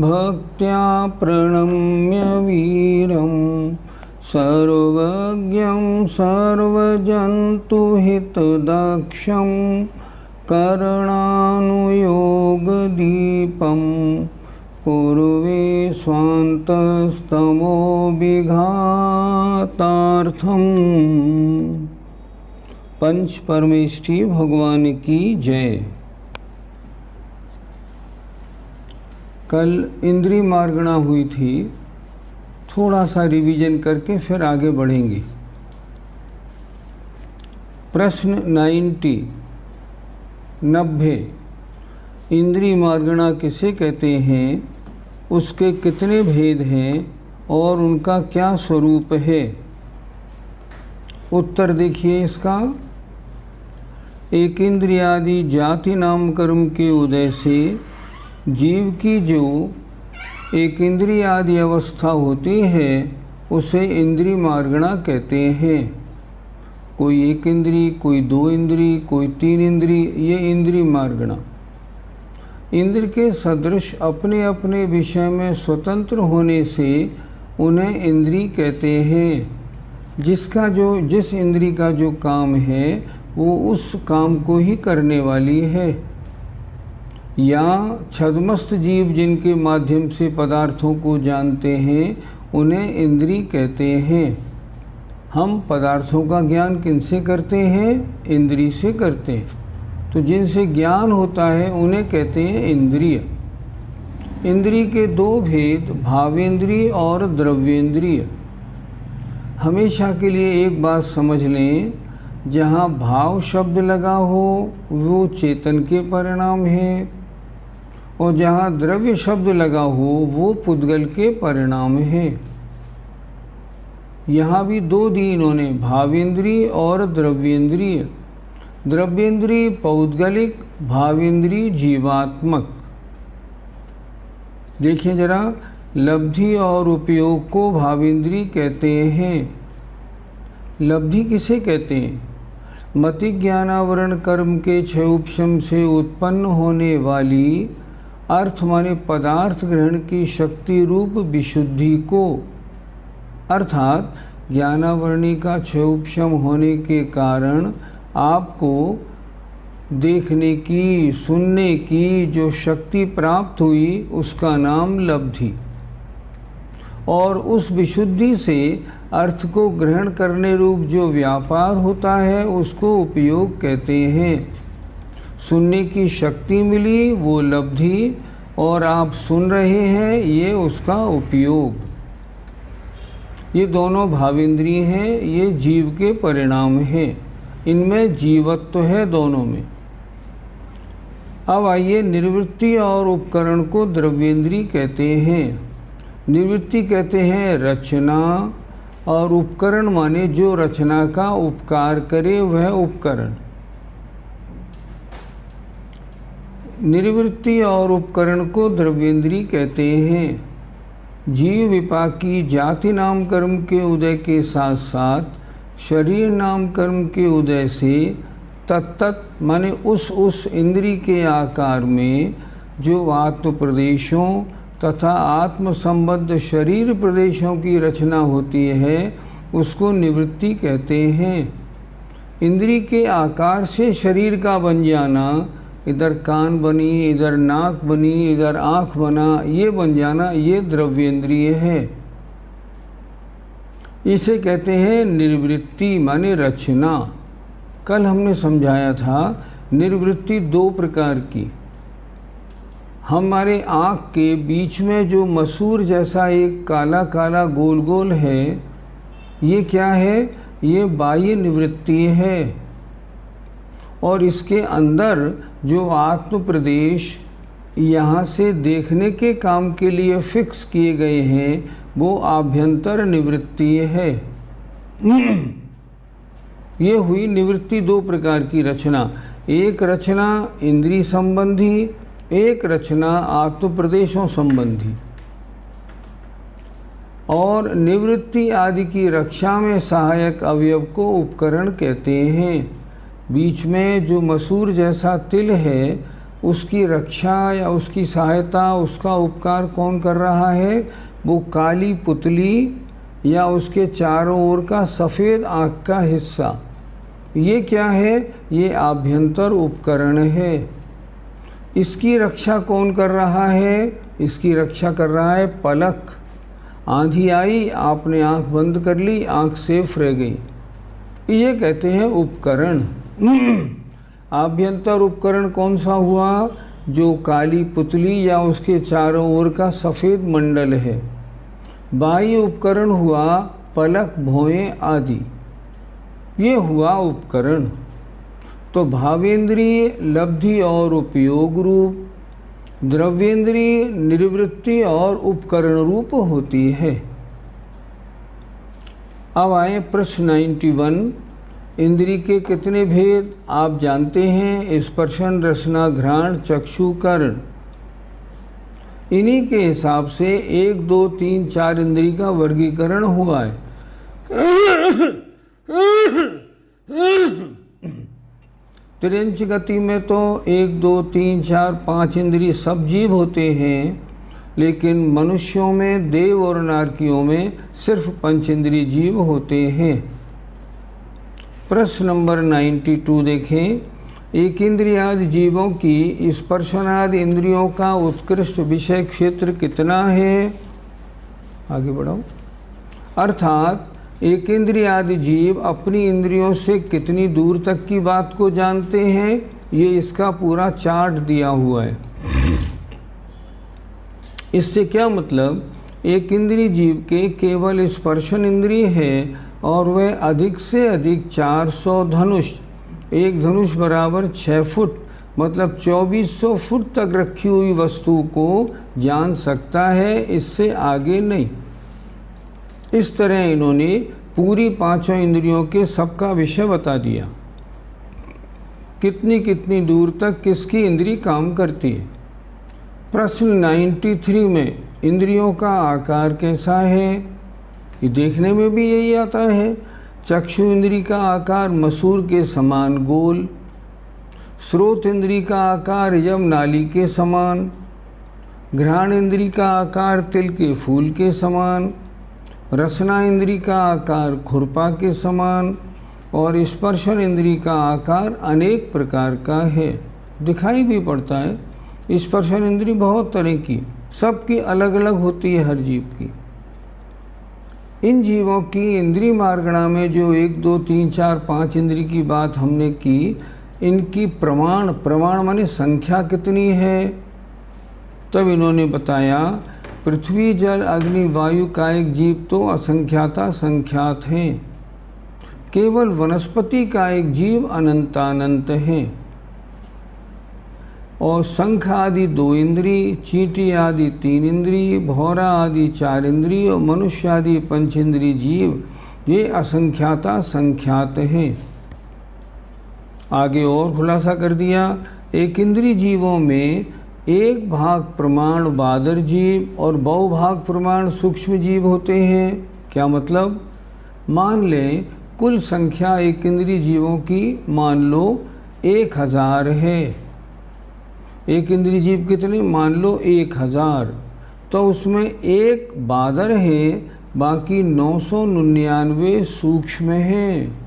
भक्त्या प्रणम्य वीरं सर्वज्ञं सर्वजन्तुहितदक्षं करणानुयोगदीपं पूर्वे स्वान्तस्तमोविघातार्थम्। पंच परमेष्ठी भगवान की जय। कल इंद्री मार्गणा हुई थी, थोड़ा सा रिवीजन करके फिर आगे बढ़ेंगे। प्रश्न 90 इंद्री मार्गणा किसे कहते हैं, उसके कितने भेद हैं और उनका क्या स्वरूप है। उत्तर देखिए इसका। एक इंद्रियादि जाति नाम कर्म के उदय से जीव की जो एक इंद्रिय आदि अवस्था होती है उसे इंद्री मार्गणा कहते हैं। कोई एक इंद्री, कोई दो इंद्री, कोई तीन इंद्री, ये इंद्री मार्गणा। इंद्र के सदृश अपने अपने विषय में स्वतंत्र होने से उन्हें इंद्री कहते हैं। जिस इंद्री का जो काम है वो उस काम को ही करने वाली है। या छद्मस्त जीव जिनके माध्यम से पदार्थों को जानते हैं उन्हें इंद्री कहते हैं। हम पदार्थों का ज्ञान किनसे करते हैं, इंद्री से करते हैं। तो जिनसे ज्ञान होता है उन्हें कहते हैं इंद्रिय। इंद्री के दो भेद भावेंद्रिय और द्रव्येंद्रिय। हमेशा के लिए एक बात समझ लें, जहाँ भाव शब्द लगा हो वो चेतन के परिणाम है और जहाँ द्रव्य शब्द लगा हो वो पुद्गल के परिणाम है। यहाँ भी दो दी इन्होंने, भावेंद्रिय और द्रव्येंद्रिय। द्रव्येंद्रिय पौद्गलिक, भावेंद्रिय जीवात्मक। देखिए जरा, लब्धि और उपयोग को भावेंद्रिय कहते हैं। लब्धि किसे कहते हैं, मति ज्ञानावरण कर्म के छह उपशम से उत्पन्न होने वाली अर्थ माने पदार्थ ग्रहण की शक्ति रूप विशुद्धि को। अर्थात ज्ञानावरणी का छह उपशम होने के कारण आपको देखने की, सुनने की जो शक्ति प्राप्त हुई उसका नाम लब्धि। और उस विशुद्धि से अर्थ को ग्रहण करने रूप जो व्यापार होता है उसको उपयोग कहते हैं। सुनने की शक्ति मिली वो लब्धि और आप सुन रहे हैं ये उसका उपयोग। ये दोनों भावेंद्रिय हैं, ये जीव के परिणाम हैं। इनमें जीवत्व है दोनों में। अब आइए, निवृत्ति और उपकरण को द्रव्येंद्रिय कहते हैं। निवृत्ति कहते हैं रचना और उपकरण माने जो रचना का उपकार करे वह उपकरण। निवृत्ति और उपकरण को द्रव्येंद्रिय कहते हैं। जीव विपाकी जाति नाम कर्म के उदय के साथ साथ शरीर नाम कर्म के उदय से तत्त माने उस इंद्री के आकार में जो आत्म प्रदेशों तथा आत्म संबद्ध शरीर प्रदेशों की रचना होती है उसको निवृत्ति कहते हैं। इंद्री के आकार से शरीर का बन जाना, इधर कान बनी, इधर नाक बनी, इधर आँख बना, ये बन जाना, ये द्रव्येंद्रिय है। इसे कहते हैं निर्वृत्ति माने रचना। कल हमने समझाया था निर्वृत्ति दो प्रकार की। हमारे आँख के बीच में जो मसूर जैसा एक काला काला गोल गोल है, ये क्या है, ये बाह्य निवृत्ति है। और इसके अंदर जो आत्म प्रदेश यहाँ से देखने के काम के लिए फिक्स किए गए हैं वो आभ्यंतर निवृत्ति है। ये हुई निवृत्ति दो प्रकार की रचना। एक रचना इंद्रिय संबंधी, एक रचना आत्म प्रदेशों संबंधी। और निवृत्ति आदि की रक्षा में सहायक अवयव को उपकरण कहते हैं। बीच में जो मसूर जैसा तिल है उसकी रक्षा या उसकी सहायता, उसका उपकार कौन कर रहा है? वो काली पुतली या उसके चारों ओर का सफ़ेद आँख का हिस्सा। ये क्या है? ये आभ्यंतर उपकरण है। इसकी रक्षा कौन कर रहा है? इसकी रक्षा कर रहा है पलक। आंधी आई, आपने आँख बंद कर ली, आँख सेफ रह गई। ये कहते हैं उपकरण। आभ्यंतर उपकरण कौन सा हुआ? जो काली पुतली या उसके चारों ओर का सफ़ेद मंडल है। बाह्य उपकरण हुआ पलक, भौहें आदि। ये हुआ उपकरण। तो भावेंद्रिय लब्धि और उपयोग रूप, द्रव्येंद्रिय निर्वृत्ति और उपकरण रूप होती है। अब आए प्रश्न 91। इंद्रिय के कितने भेद आप जानते हैं? स्पर्शन, रसना, घ्राण, चक्षु, कर्ण। इन्हीं के हिसाब से 1, 2, 3, 4 इंद्रिय का वर्गीकरण हुआ है। तिरंच गति में तो 1, 2, 3, 4, 5 इंद्रिय सब जीव होते हैं, लेकिन मनुष्यों में, देव और नारकियों में सिर्फ पंच इंद्रिय जीव होते हैं। प्रश्न नंबर 92 देखें। एक इंद्रियादि जीवों की स्पर्शनादि इंद्रियों का उत्कृष्ट विषय क्षेत्र कितना है? आगे बढ़ाओ। अर्थात एक इंद्रियादि जीव अपनी इंद्रियों से कितनी दूर तक की बात को जानते हैं, ये इसका पूरा चार्ट दिया हुआ है। इससे क्या मतलब? एक इंद्रिय जीव के केवल स्पर्शन इंद्रिय है और वह अधिक से अधिक 400 धनुष, एक धनुष बराबर 6 फुट, मतलब 2400 फुट तक रखी हुई वस्तु को जान सकता है, इससे आगे नहीं। इस तरह इन्होंने पूरी पांचों इंद्रियों के सबका विषय बता दिया। कितनी कितनी दूर तक किसकी इंद्रिय काम करती है। प्रश्न 93 में इंद्रियों का आकार कैसा है? ये देखने में भी यही आता है। चक्षु इंद्रिय का आकार मसूर के समान गोल, श्रोत इंद्रिय का आकार यम नाली के समान, घ्राण इंद्रिय का आकार तिल के फूल के समान, रसना इंद्रिय का आकार खुरपा के समान और स्पर्शन इंद्रिय का आकार अनेक प्रकार का है। दिखाई भी पड़ता है। स्पर्शन इंद्रिय बहुत तरह की, सबकी अलग अलग होती है हर जीव की। इन जीवों की इंद्रिय मार्गणा में जो 1, 2, 3, 4, 5 इंद्रिय की बात हमने की, इनकी प्रमाण माने संख्या कितनी है? तब इन्होंने बताया पृथ्वी, जल, अग्नि, वायु, कायिक जीव तो असंख्याता संख्यात हैं। केवल वनस्पति कायिक जीव अनंतानंत हैं। और शंख आदि 2 इंद्रिय, चींटी आदि 3 इंद्रिय, भौरा आदि 4 इंद्रिय और मनुष्य आदि 5 इंद्रिय जीव, ये असंख्याता संख्यात हैं। आगे और खुलासा कर दिया। एक इंद्रिय जीवों में 1 भाग प्रमाण बादर जीव और बहुभाग प्रमाण सूक्ष्म जीव होते हैं। क्या मतलब? मान लें कुल संख्या एक इंद्रिय जीवों की मान लो 1000 है। एक इंद्रिय जीव कितने? मान लो 1000। तो उसमें 1 बादर है, बाकी 999 सूक्ष्म हैं।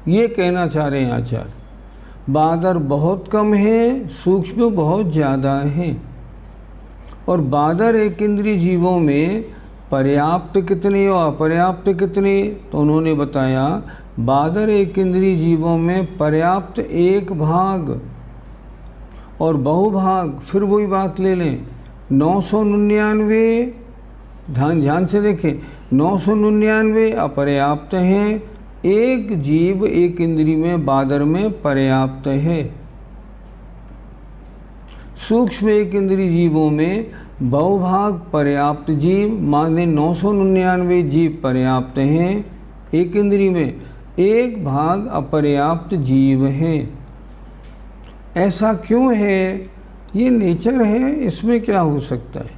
ये कहना चाह रहे हैं आचार्य। बादर बहुत कम है, सूक्ष्म बहुत ज़्यादा हैं। और बादर एक इंद्रिय जीवों में पर्याप्त कितने और अपर्याप्त कितने? तो उन्होंने बताया बादर एक इंद्रिय जीवों में पर्याप्त 1 भाग और बहुभाग, फिर वही बात ले लें 999, ध्यान से देखें, 999 अपर्याप्त हैं। 1 जीव एक इंद्रिय में बादर में पर्याप्त है। सूक्ष्म एक इंद्रिय जीवों में बहुभाग पर्याप्त जीव, माने 999 जीव पर्याप्त हैं। एक इंद्रिय में 1 भाग अपर्याप्त जीव हैं। ऐसा क्यों है? ये नेचर है, इसमें क्या हो सकता है?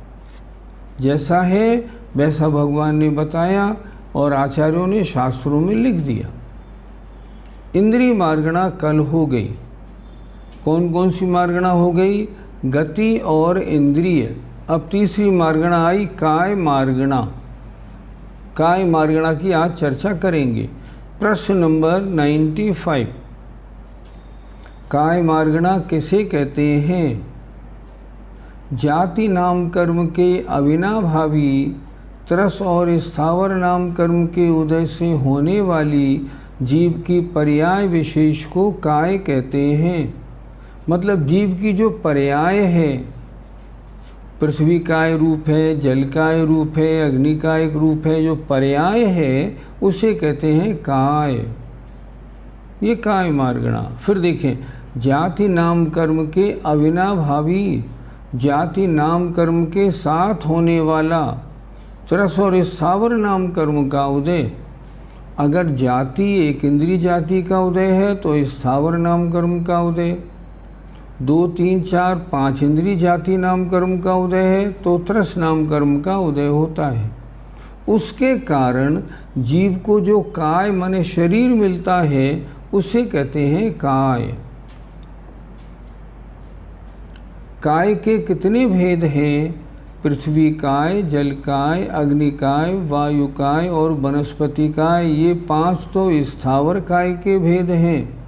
जैसा है वैसा भगवान ने बताया और आचार्यों ने शास्त्रों में लिख दिया। इंद्रिय मार्गणा कल हो गई। कौन कौन सी मार्गणा हो गई? गति और इंद्रिय। अब तीसरी मार्गणा आई काय मार्गणा। काय मार्गणा की आज चर्चा करेंगे। प्रश्न नंबर 95, काय मार्गणा किसे कहते हैं? जाति नाम कर्म के अविनाभावी तरस और स्थावर नाम कर्म के उदय से होने वाली जीव की पर्याय विशेष को काय कहते हैं। मतलब जीव की जो पर्याय है, पृथ्वी का एक रूप है, जल का एक रूप है, अग्नि का एक रूप है, जो पर्याय है उसे कहते हैं काय। ये काय मार्गणा। फिर देखें, जाति नाम कर्म के अविनाभावी, जाति नाम कर्म के साथ होने वाला तरस और स्थावर नाम कर्म का उदय। अगर जाति एक इंद्रिय जाति का उदय है तो स्थावर नाम कर्म का उदय, 2, 3, 4, 5 इंद्रिय जाति नाम कर्म का उदय है तो तरस नाम कर्म का उदय होता है। उसके कारण जीव को जो काय माने शरीर मिलता है उसे कहते हैं काय। काय के कितने भेद हैं? पृथ्वी काय, जल काय, अग्नि काय, वायु काय और वनस्पति काय। ये 5 तो स्थावर काय के भेद हैं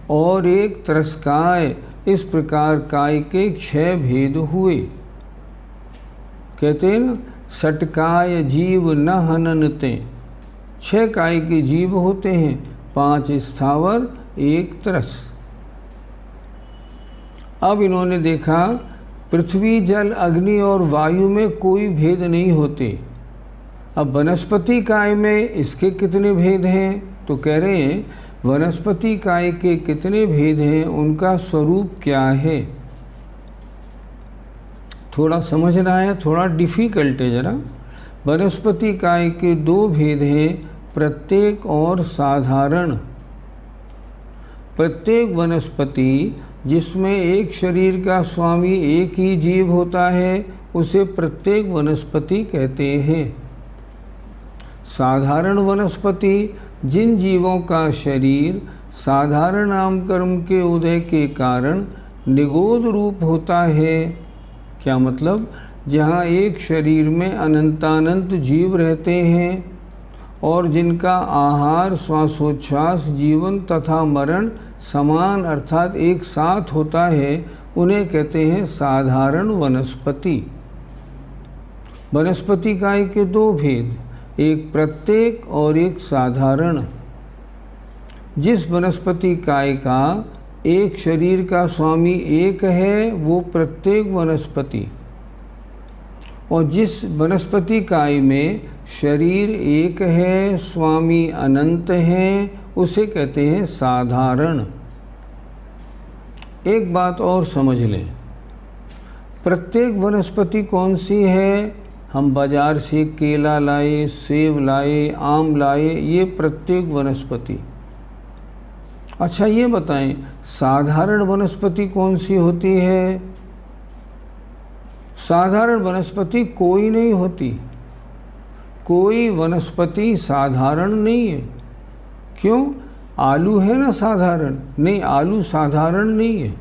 और एक तरस काय। इस प्रकार काय के 6 भेद हुए। कहते हैं ना, षटकाय जीव न हननते। 6 काय के जीव होते हैं, 5 स्थावर, 1 तरस। अब इन्होंने देखा पृथ्वी, जल, अग्नि और वायु में कोई भेद नहीं होते। अब वनस्पति काय में इसके कितने भेद हैं? तो कह रहे हैं वनस्पति काय के कितने भेद हैं, उनका स्वरूप क्या है। थोड़ा समझना है, थोड़ा डिफ़िकल्ट है ज़रा। वनस्पति काय के 2 भेद हैं, प्रत्येक और साधारण। प्रत्येक वनस्पति जिसमें एक शरीर का स्वामी एक ही जीव होता है उसे प्रत्येक वनस्पति कहते हैं। साधारण वनस्पति जिन जीवों का शरीर साधारण नाम कर्म के उदय के कारण निगोद रूप होता है। क्या मतलब? जहाँ एक शरीर में अनंतानंत जीव रहते हैं और जिनका आहार, श्वासोच्छ्वास, जीवन तथा मरण समान अर्थात एक साथ होता है, उन्हें कहते हैं साधारण वनस्पति। वनस्पति काय के 2 भेद, एक प्रत्येक और एक साधारण। जिस वनस्पति काय का एक शरीर का स्वामी एक है वो प्रत्येक वनस्पति, और जिस वनस्पति काय में शरीर एक है, स्वामी अनंत हैं, उसे कहते हैं साधारण। एक बात और समझ लें, प्रत्येक वनस्पति कौन सी है? हम बाजार से केला लाए, सेब लाए, आम लाए, ये प्रत्येक वनस्पति। अच्छा ये बताएं, साधारण वनस्पति कौन सी होती है? साधारण वनस्पति कोई नहीं होती। कोई वनस्पति साधारण नहीं है। क्यों? आलू है ना साधारण? नहीं, आलू साधारण नहीं है।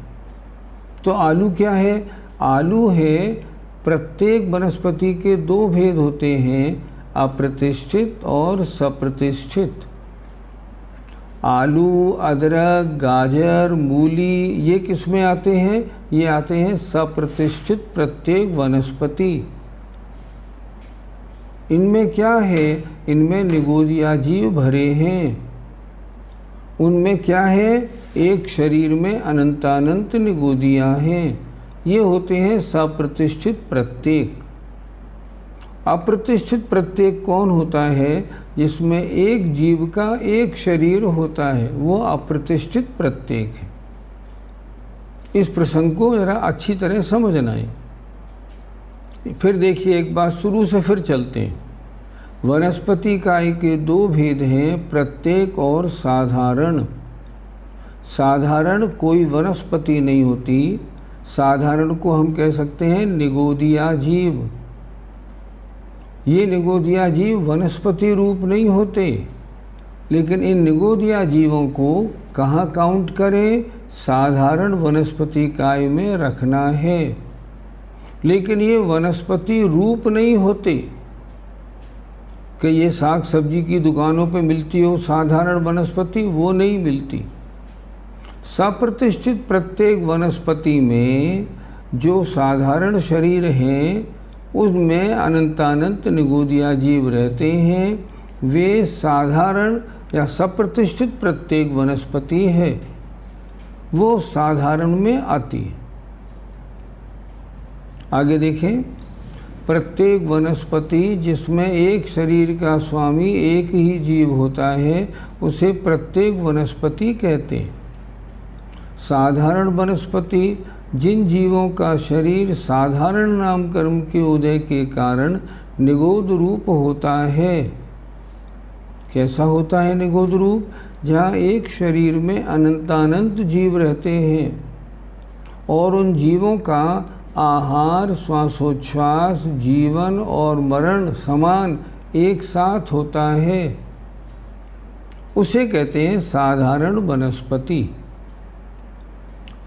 तो आलू क्या है? आलू है, प्रत्येक वनस्पति के 2 भेद होते हैं, अप्रतिष्ठित और सप्रतिष्ठित। आलू, अदरक, गाजर, मूली ये किस में आते हैं? ये आते हैं सप्रतिष्ठित प्रत्येक वनस्पति। इनमें क्या है? इनमें निगोदिया जीव भरे हैं। उनमें क्या है? एक शरीर में अनंतानंत निगोदिया हैं। ये होते हैं सप्रतिष्ठित प्रत्येक। अप्रतिष्ठित प्रत्येक कौन होता है? जिसमें एक जीव का एक शरीर होता है, वो अप्रतिष्ठित प्रत्येक है। इस प्रसंग को जरा अच्छी तरह समझना है। फिर देखिए एक बात, शुरू से फिर चलते हैं। वनस्पति काय के 2 भेद हैं, प्रत्येक और साधारण। साधारण कोई वनस्पति नहीं होती, साधारण को हम कह सकते हैं निगोदिया जीव। ये निगोदिया जीव वनस्पति रूप नहीं होते, लेकिन इन निगोदिया जीवों को कहाँ काउंट करें? साधारण वनस्पति काय में रखना है। लेकिन ये वनस्पति रूप नहीं होते कि ये साग सब्जी की दुकानों पे मिलती हो साधारण वनस्पति, वो नहीं मिलती। सप्रतिष्ठित प्रत्येक वनस्पति में जो साधारण शरीर हैं उसमें अनंतानंत निगोदिया जीव रहते हैं। वे साधारण या सप्रतिष्ठित प्रत्येक वनस्पति है, वो साधारण में आती है। आगे देखें, प्रत्येक वनस्पति जिसमें एक शरीर का स्वामी एक ही जीव होता है उसे प्रत्येक वनस्पति कहते हैं। साधारण वनस्पति जिन जीवों का शरीर साधारण नाम कर्म के उदय के कारण निगोद रूप होता है। कैसा होता है निगोद रूप? जहाँ एक शरीर में अनंतानंत जीव रहते हैं और उन जीवों का आहार, श्वासोच्छ्वास, जीवन और मरण समान एक साथ होता है, उसे कहते हैं साधारण वनस्पति।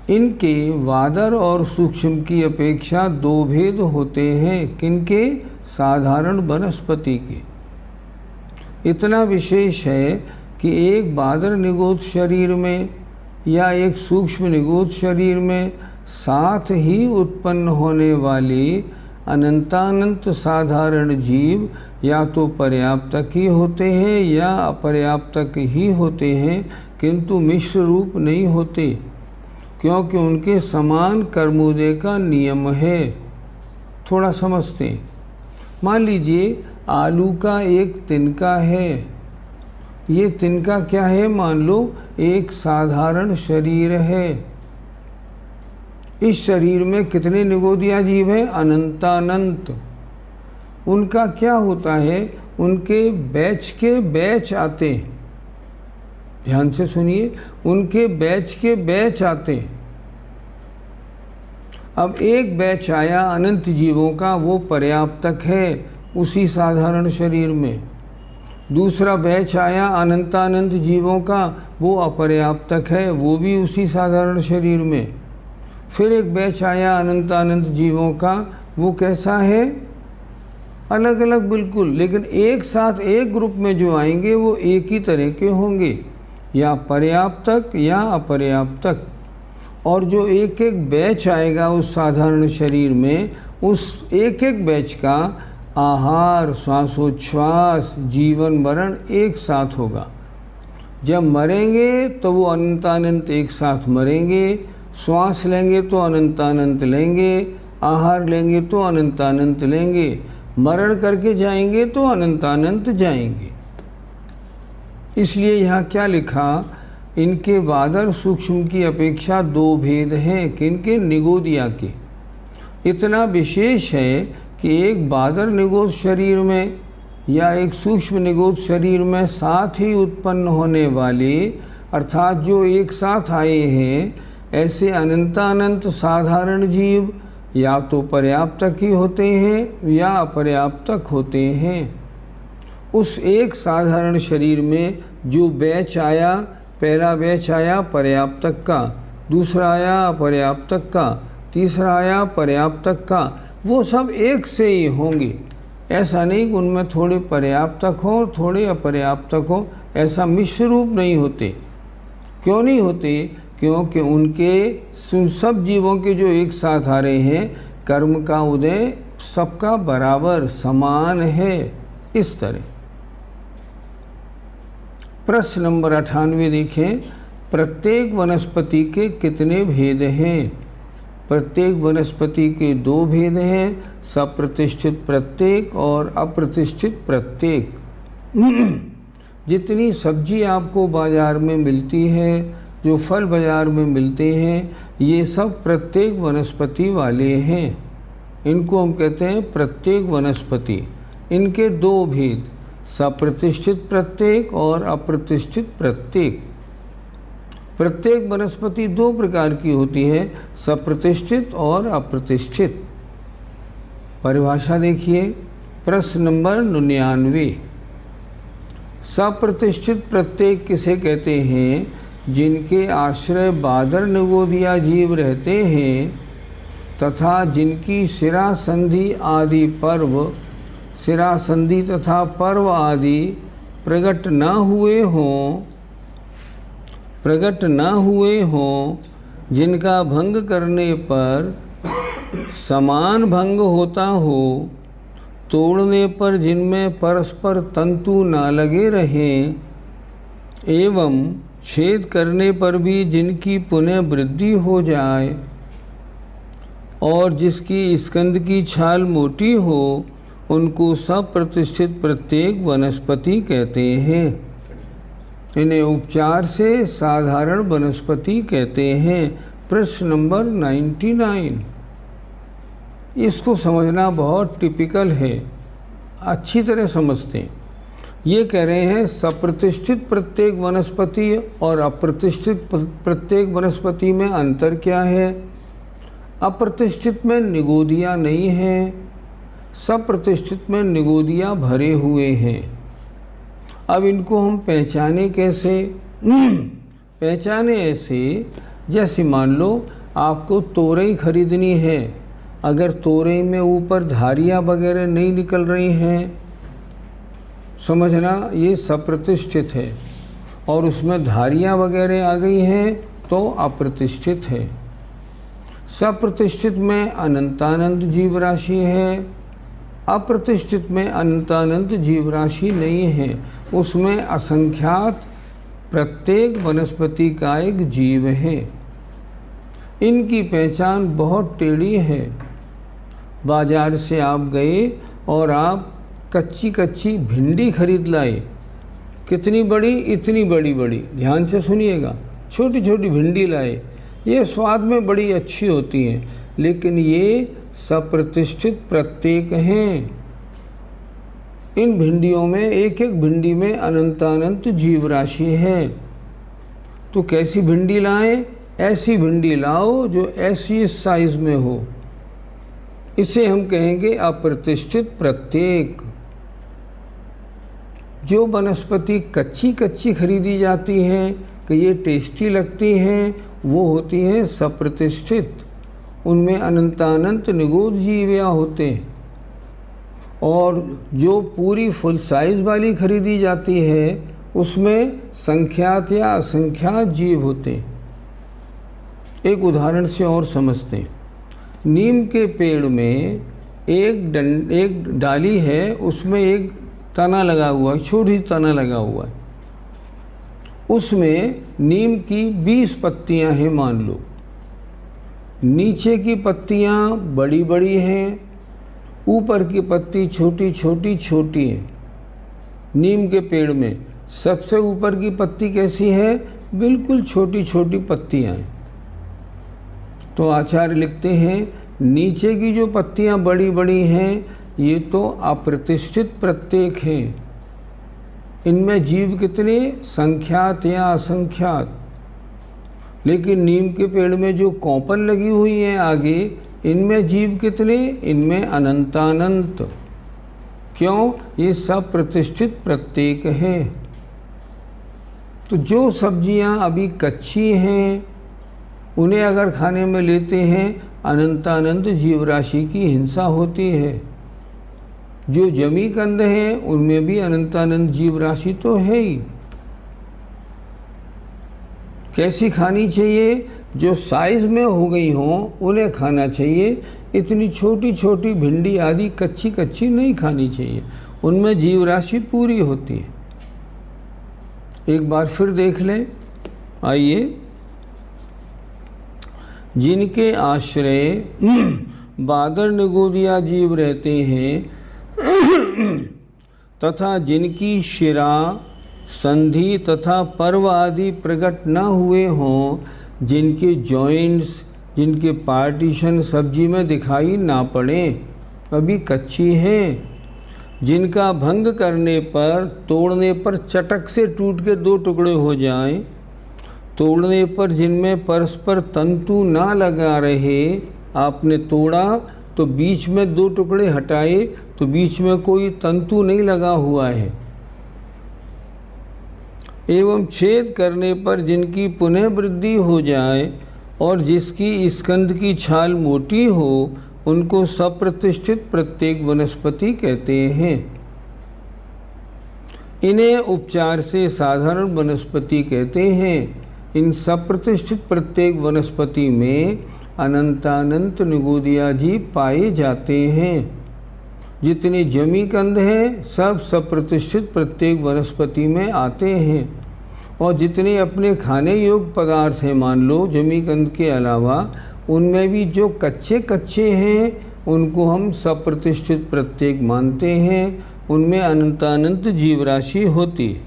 इनके वादर और सूक्ष्म की अपेक्षा दो भेद होते हैं। किनके? साधारण वनस्पति के। इतना विशेष है कि एक बादर निगोद शरीर में या एक सूक्ष्म निगोद शरीर में साथ ही उत्पन्न होने वाले अनंतानंत साधारण जीव या तो पर्याप्तक ही होते हैं या अपर्याप्तक ही होते हैं, किंतु मिश्र रूप नहीं होते, क्योंकि उनके समान कर्मोदय का नियम है। थोड़ा समझते हैं। मान लीजिए आलू का एक तिनका है। ये तिनका क्या है? मान लो एक साधारण शरीर है। इस शरीर में कितने निगोदिया जीव हैं? अनंतानंत। उनका क्या होता है? उनके बैच के बैच आते हैं। ध्यान से सुनिए, उनके बैच के बैच आते हैं। अब एक बैच आया अनंत जीवों का, वो पर्याप्तक है उसी साधारण शरीर में। दूसरा बैच आया अनंतानंत जीवों का, वो अपर्याप्तक है, वो भी उसी साधारण शरीर में। फिर एक बैच आया अनंतानंत जीवों का, वो कैसा है? अलग अलग बिल्कुल, लेकिन एक साथ एक ग्रुप में जो आएंगे वो एक ही तरह के होंगे, या पर्याप्तक या अपर्याप्तक। और जो एक एक बैच आएगा उस साधारण शरीर में, उस एक एक बैच का आहार, श्वासोच्छ्वास, जीवन मरण एक साथ होगा। जब मरेंगे तो वो अनंतानंत एक साथ मरेंगे, श्वास लेंगे तो अनंतानंत लेंगे, आहार लेंगे तो अनंतानंत लेंगे, मरण करके जाएंगे तो अनंतानंत जाएंगे। इसलिए यहाँ क्या लिखा? इनके वादर सूक्ष्म की अपेक्षा दो भेद हैं। किनके? निगोदिया के। इतना विशेष है कि एक बादर निगोद शरीर में या एक सूक्ष्म निगोद शरीर में साथ ही उत्पन्न होने वाले, अर्थात जो एक साथ आए हैं, ऐसे अनंतानंत साधारण जीव या तो पर्याप्तक ही होते हैं या अपर्याप्तक होते हैं। उस एक साधारण शरीर में जो बैच आया, पहला बैच आया पर्याप्तक का, दूसरा आया अपर्याप्तक का, तीसरा आया पर्याप्तक का, वो सब एक से ही होंगे। ऐसा नहीं कि उनमें थोड़े पर्याप्तक हो थोड़े अपर्याप्तक हो, ऐसा मिश्र रूप नहीं होते। क्यों नहीं होते? क्योंकि उनके सब जीवों के जो एक साथ आ रहे हैं, कर्म का उदय सबका बराबर समान है। इस तरह प्रश्न नंबर 98 देखें। प्रत्येक वनस्पति के कितने भेद हैं? प्रत्येक वनस्पति के दो भेद हैं, सप्रतिष्ठित प्रत्येक और अप्रतिष्ठित प्रत्येक। जितनी सब्जी आपको बाज़ार में मिलती है, जो फल बाज़ार में मिलते हैं, ये सब प्रत्येक वनस्पति वाले हैं। इनको हम कहते हैं प्रत्येक वनस्पति। इनके दो भेद, सप्रतिष्ठित प्रत्येक और अप्रतिष्ठित प्रत्येक। प्रत्येक वनस्पति दो प्रकार की होती है, सप्रतिष्ठित और अप्रतिष्ठित। परिभाषा देखिए, प्रश्न नंबर 99। सप्रतिष्ठित प्रत्येक किसे कहते हैं? जिनके आश्रय बादर निगोदिया जीव रहते हैं तथा जिनकी शिरा संधि आदि पर्व, शिरा संधि तथा पर्व आदि प्रकट न हुए हों, जिनका भंग करने पर समान भंग होता हो, तोड़ने पर जिनमें परस्पर तंतु ना लगे रहें, एवं छेद करने पर भी जिनकी पुनः वृद्धि हो जाए, और जिसकी स्कंद की छाल मोटी हो, उनको सप्रतिष्ठित प्रत्येक वनस्पति कहते हैं। इन्हें उपचार से साधारण वनस्पति कहते हैं। प्रश्न नंबर 99। इसको समझना बहुत टिपिकल है, अच्छी तरह समझते हैं। ये कह रहे हैं सप्रतिष्ठित प्रत्येक वनस्पति और अप्रतिष्ठित प्रत्येक वनस्पति में अंतर क्या है। अप्रतिष्ठित में निगोदिया नहीं है, सप्रतिष्ठित में निगोदिया भरे हुए हैं। अब इनको हम पहचाने कैसे? पहचाने ऐसे, जैसे मान लो आपको तोरई खरीदनी है, अगर तोरई में ऊपर धारियाँ वगैरह नहीं निकल रही हैं, समझना ये सप्रतिष्ठित है, और उसमें धारियाँ वगैरह आ गई हैं तो अप्रतिष्ठित है। सप्रतिष्ठित में अनंतानंत जीव राशि है, अप्रतिष्ठित में अनंतानंत जीव राशि नहीं है, उसमें असंख्यात प्रत्येक वनस्पति का एक जीव है। इनकी पहचान बहुत टेढ़ी है। बाजार से आप गए और आप कच्ची कच्ची भिंडी खरीद लाए, कितनी बड़ी, इतनी बड़ी बड़ी, ध्यान से सुनिएगा, छोटी छोटी भिंडी लाए, ये स्वाद में बड़ी अच्छी होती हैं, लेकिन ये सप्रतिष्ठित प्रत्येक हैं। इन भिंडियों में एक एक भिंडी में अनंतानंत जीव राशि है। तो कैसी भिंडी लाएं? ऐसी भिंडी लाओ जो ऐसी साइज में हो, इसे हम कहेंगे अप्रतिष्ठित प्रत्येक। जो वनस्पति कच्ची कच्ची खरीदी जाती हैं कि ये टेस्टी लगती हैं, वो होती हैं सप्रतिष्ठित, उनमें अनंतानंत निगोद जीविया होते हैं। और जो पूरी फुल साइज़ वाली खरीदी जाती है उसमें संख्यात या असंख्यात जीव होते हैं। एक उदाहरण से और समझते हैं। नीम के पेड़ में एक डाली है, उसमें एक तना लगा हुआ है, छोटी तना लगा हुआ है, उसमें नीम की 20 पत्तियां हैं मान लो। नीचे की पत्तियां बड़ी बड़ी हैं, ऊपर की पत्ती छोटी छोटी है। नीम के पेड़ में सबसे ऊपर की पत्ती कैसी है? बिल्कुल छोटी छोटी पत्तियां हैं। तो आचार्य लिखते हैं नीचे की जो पत्तियां बड़ी बड़ी हैं ये तो अप्रतिष्ठित प्रत्येक हैं। इनमें जीव कितने? संख्यात या असंख्यात। लेकिन नीम के पेड़ में जो कौपल लगी हुई हैं आगे, इनमें जीव कितने? इनमें अनंतानंत। क्यों? ये सब प्रतिष्ठित प्रत्येक हैं। तो जो सब्जियां अभी कच्ची हैं उन्हें अगर खाने में लेते हैं, अनंतानंत जीव राशि की हिंसा होती है। जो जमी कंद हैं उनमें भी अनंतानंत जीव राशि तो है ही। कैसी खानी चाहिए? जो साइज में हो गई हों उन्हें खाना चाहिए। इतनी छोटी छोटी भिंडी आदि कच्ची कच्ची नहीं खानी चाहिए, उनमें जीव राशि पूरी होती है। एक बार फिर देख लें, आइए। जिनके आश्रय बादर निगोदिया जीव रहते हैं तथा जिनकी शिरा संधि तथा पर्व आदि प्रकट न हुए हों, जिनके जॉइंट्स, जिनके पार्टीशन सब्जी में दिखाई ना पड़े, अभी कच्ची हैं, जिनका भंग करने पर, तोड़ने पर चटक से टूट के 2 टुकड़े हो जाएं, तोड़ने पर जिनमें परस्पर तंतु ना लगा रहे, आपने तोड़ा तो बीच में 2 टुकड़े हटाए तो बीच में कोई तंतु नहीं लगा हुआ है, एवं छेद करने पर जिनकी पुनः वृद्धि हो जाए और जिसकी स्कंद की छाल मोटी हो, उनको सप्रतिष्ठित प्रत्येक वनस्पति कहते हैं। इन्हें उपचार से साधारण वनस्पति कहते हैं। इन सप्रतिष्ठित प्रत्येक वनस्पति में अनंतानंत निगोदिया जीव पाए जाते हैं। जितने जमीकंद हैं सब सप्रतिष्ठित प्रत्येक वनस्पति में आते हैं, और जितने अपने खाने योग्य पदार्थ हैं, मान लो जमीकंद के अलावा, उनमें भी जो कच्चे हैं उनको हम सप्रतिष्ठित प्रत्येक मानते हैं। उनमें अनंतानंत जीव राशि होती है।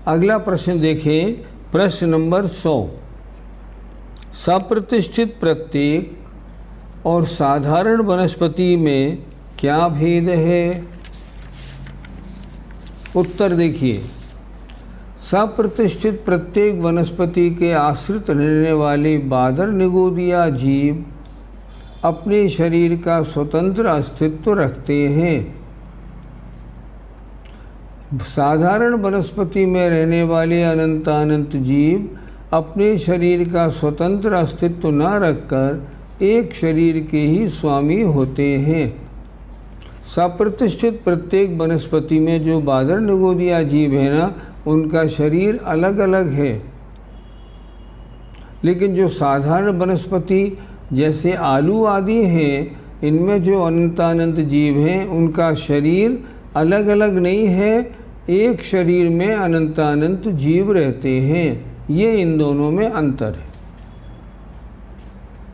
अगला प्रश्न देखें, प्रश्न नंबर 100। सप्रतिष्ठित प्रत्येक और साधारण वनस्पति में क्या भेद है? उत्तर देखिए, सप्रतिष्ठित प्रत्येक वनस्पति के आश्रित रहने वाले बादर निगोदिया जीव अपने शरीर का स्वतंत्र अस्तित्व रखते हैं। साधारण वनस्पति में रहने वाले अनंतानंत जीव अपने शरीर का स्वतंत्र अस्तित्व न रखकर एक शरीर के ही स्वामी होते हैं। सप्रतिष्ठित प्रत्येक वनस्पति में जो बादर निगोदिया जीव है ना, उनका शरीर अलग अलग है। लेकिन जो साधारण वनस्पति जैसे आलू आदि हैं, इनमें जो अनंतानंत जीव हैं उनका शरीर अलग अलग नहीं है, एक शरीर में अनंतानंत जीव रहते हैं। ये इन दोनों में अंतर है।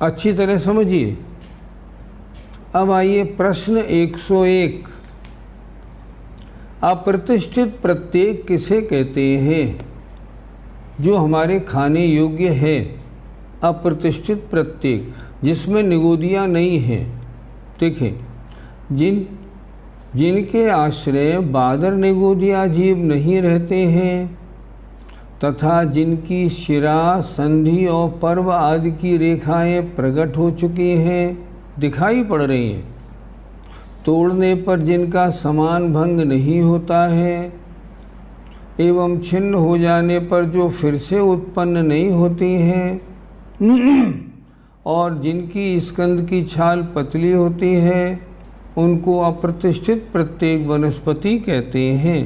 अच्छी तरह समझिए। अब आइए प्रश्न 101। अप्रतिष्ठित प्रत्येक किसे कहते हैं? जो हमारे खाने योग्य है, अप्रतिष्ठित प्रत्येक जिसमें निगोदिया नहीं है। देखें, जिनके आश्रय बादर निगोदिया जीव नहीं रहते हैं तथा जिनकी शिरा, संधि और पर्व आदि की रेखाएं प्रकट हो चुकी हैं, दिखाई पड़ रही हैं, तोड़ने पर जिनका समान भंग नहीं होता है एवं छिन्न हो जाने पर जो फिर से उत्पन्न नहीं होती हैं, और जिनकी स्कंद की छाल पतली होती है, उनको अप्रतिष्ठित प्रत्येक वनस्पति कहते हैं।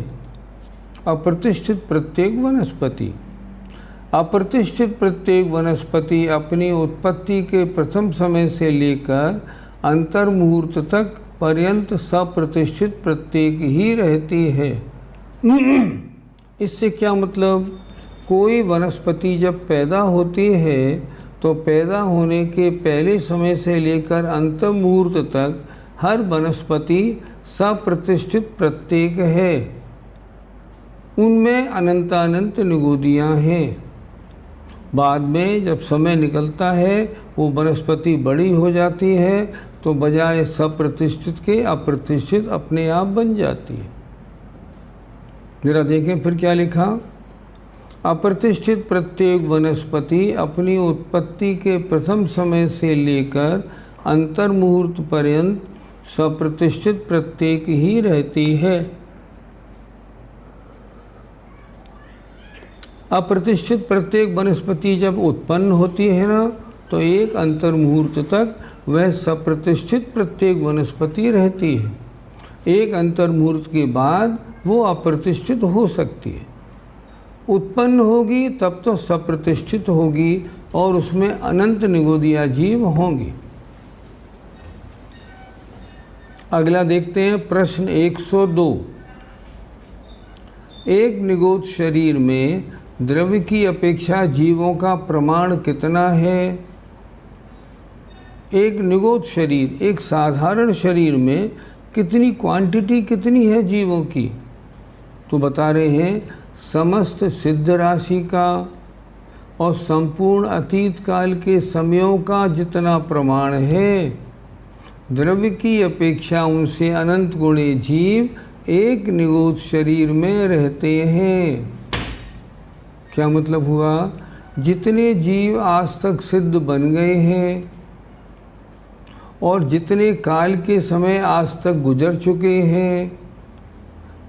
अप्रतिष्ठित प्रत्येक वनस्पति। अप्रतिष्ठित प्रत्येक वनस्पति अपनी उत्पत्ति के प्रथम समय से लेकर अंतर मुहूर्त तक पर्यंत सप्रतिष्ठित प्रत्येक ही रहती है। इससे क्या मतलब? कोई वनस्पति जब पैदा होती है तो पैदा होने के पहले समय से लेकर अंत मुहूर्त तक हर वनस्पति सप्रतिष्ठित प्रत्येक है। उनमें अनंतानंत निगोदियाँ हैं। बाद में जब समय निकलता है, वो वनस्पति बड़ी हो जाती है तो बजाय सप्रतिष्ठित के अप्रतिष्ठित अपने आप बन जाती है। जरा देखें फिर क्या लिखा। अप्रतिष्ठित प्रत्येक वनस्पति अपनी उत्पत्ति के प्रथम समय से लेकर अंतर मुहूर्त पर्यंत सप्रतिष्ठित प्रत्येक ही रहती है। अप्रतिष्ठित प्रत्येक वनस्पति जब उत्पन्न होती है ना, तो एक अंतर मुहूर्त तक वह सप्रतिष्ठित प्रत्येक वनस्पति रहती है। एक अंतर मुहूर्त के बाद वो अप्रतिष्ठित हो सकती है। उत्पन्न होगी तब तो सप्रतिष्ठित होगी और उसमें अनंत निगोदिया जीव होंगी। अगला देखते हैं प्रश्न 102। एक निगोद शरीर में द्रव्य की अपेक्षा जीवों का प्रमाण कितना है? एक निगोद शरीर, एक साधारण शरीर में कितनी क्वांटिटी कितनी है जीवों की? तो बता रहे हैं समस्त सिद्ध राशि का और संपूर्ण अतीत काल के समयों का जितना प्रमाण है, द्रव्य की अपेक्षा उनसे अनंत गुणे जीव एक निगोद शरीर में रहते हैं। क्या मतलब हुआ? जितने जीव आज तक सिद्ध बन गए हैं और जितने काल के समय आज तक गुजर चुके हैं,